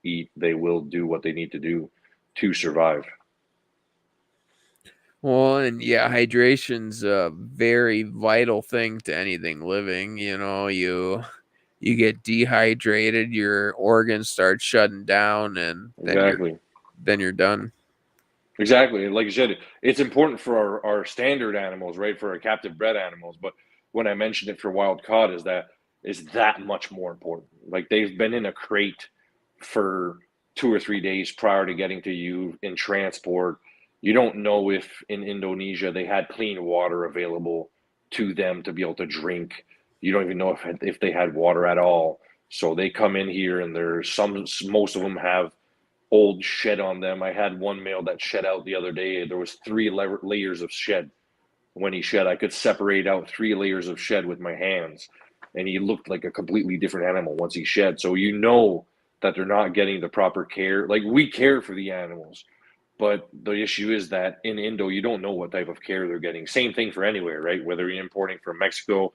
[SPEAKER 2] eat. They will do what they need to do to survive.
[SPEAKER 1] Well, and yeah, hydration's a very vital thing to anything living. You get dehydrated, your organs start shutting down, and
[SPEAKER 2] Exactly.
[SPEAKER 1] then you're done.
[SPEAKER 2] Exactly. Like you said, it's important for our standard animals, right? For our captive bred animals. But when I mentioned it for wild caught, is that much more important. Like they've been in a crate for 2 or 3 days prior to getting to you in transport. You don't know if in Indonesia they had clean water available to them to be able to drink. You don't even know if they had water at all. So they come in here and most of them have old shed on them. I had one male that shed out the other day. There was layers of shed. When he shed, I could separate out 3 layers of shed with my hands, and he looked like a completely different animal once he shed. So you know that they're not getting the proper care. Like we care for the animals, but the issue is that in Indo, you don't know what type of care they're getting. Same thing for anywhere, right? Whether you're importing from Mexico,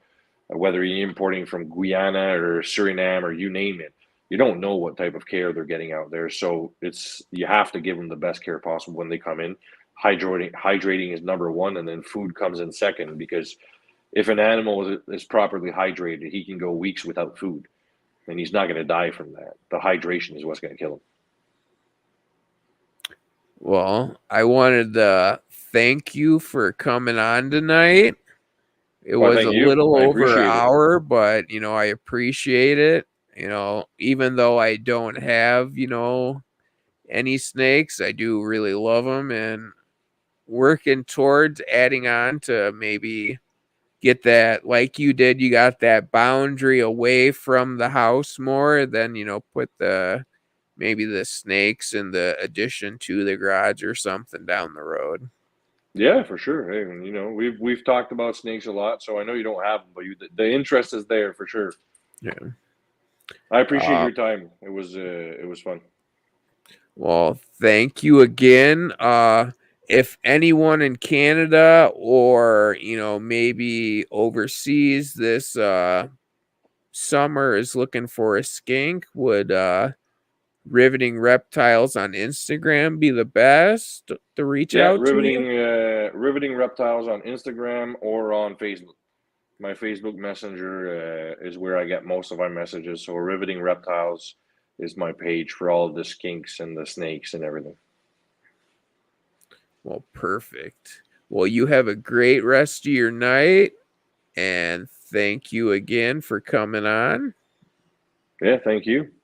[SPEAKER 2] whether you're importing from Guyana or Suriname or you name it, you don't know what type of care they're getting out there. So you have to give them the best care possible when they come in. Hydrating is number one, and then food comes in second. Because if an animal is properly hydrated, he can go weeks without food, and he's not going to die from that. The hydration is what's going to kill him.
[SPEAKER 1] Well, I wanted to thank you for coming on tonight. It
[SPEAKER 2] Well,
[SPEAKER 1] was a
[SPEAKER 2] thank you.
[SPEAKER 1] little
[SPEAKER 2] I
[SPEAKER 1] over an
[SPEAKER 2] appreciate it.
[SPEAKER 1] hour, but I appreciate it. Even though I don't have, any snakes, I do really love them, and working towards adding on to maybe get that like you did, you got that boundary away from the house more, then put the maybe the snakes in the addition to the garage or something down the road.
[SPEAKER 2] Yeah, for sure. Hey, we've talked about snakes a lot, so I know you don't have them, but the interest is there for sure.
[SPEAKER 1] Yeah.
[SPEAKER 2] I appreciate
[SPEAKER 1] Uh,
[SPEAKER 2] your time. It was fun.
[SPEAKER 1] well, thank you again. If anyone in Canada or maybe overseas this summer is looking for a skink, would Riveting Reptiles on Instagram be the best to reach
[SPEAKER 2] Yeah,
[SPEAKER 1] out to you?
[SPEAKER 2] riveting reptiles on Instagram or on Facebook. My Facebook Messenger is where I get most of my messages. So Riveting Reptiles is my page for all of the skinks and the snakes and everything.
[SPEAKER 1] Well, perfect. Well, you have a great rest of your night, and thank you again for coming on.
[SPEAKER 2] Yeah, thank you.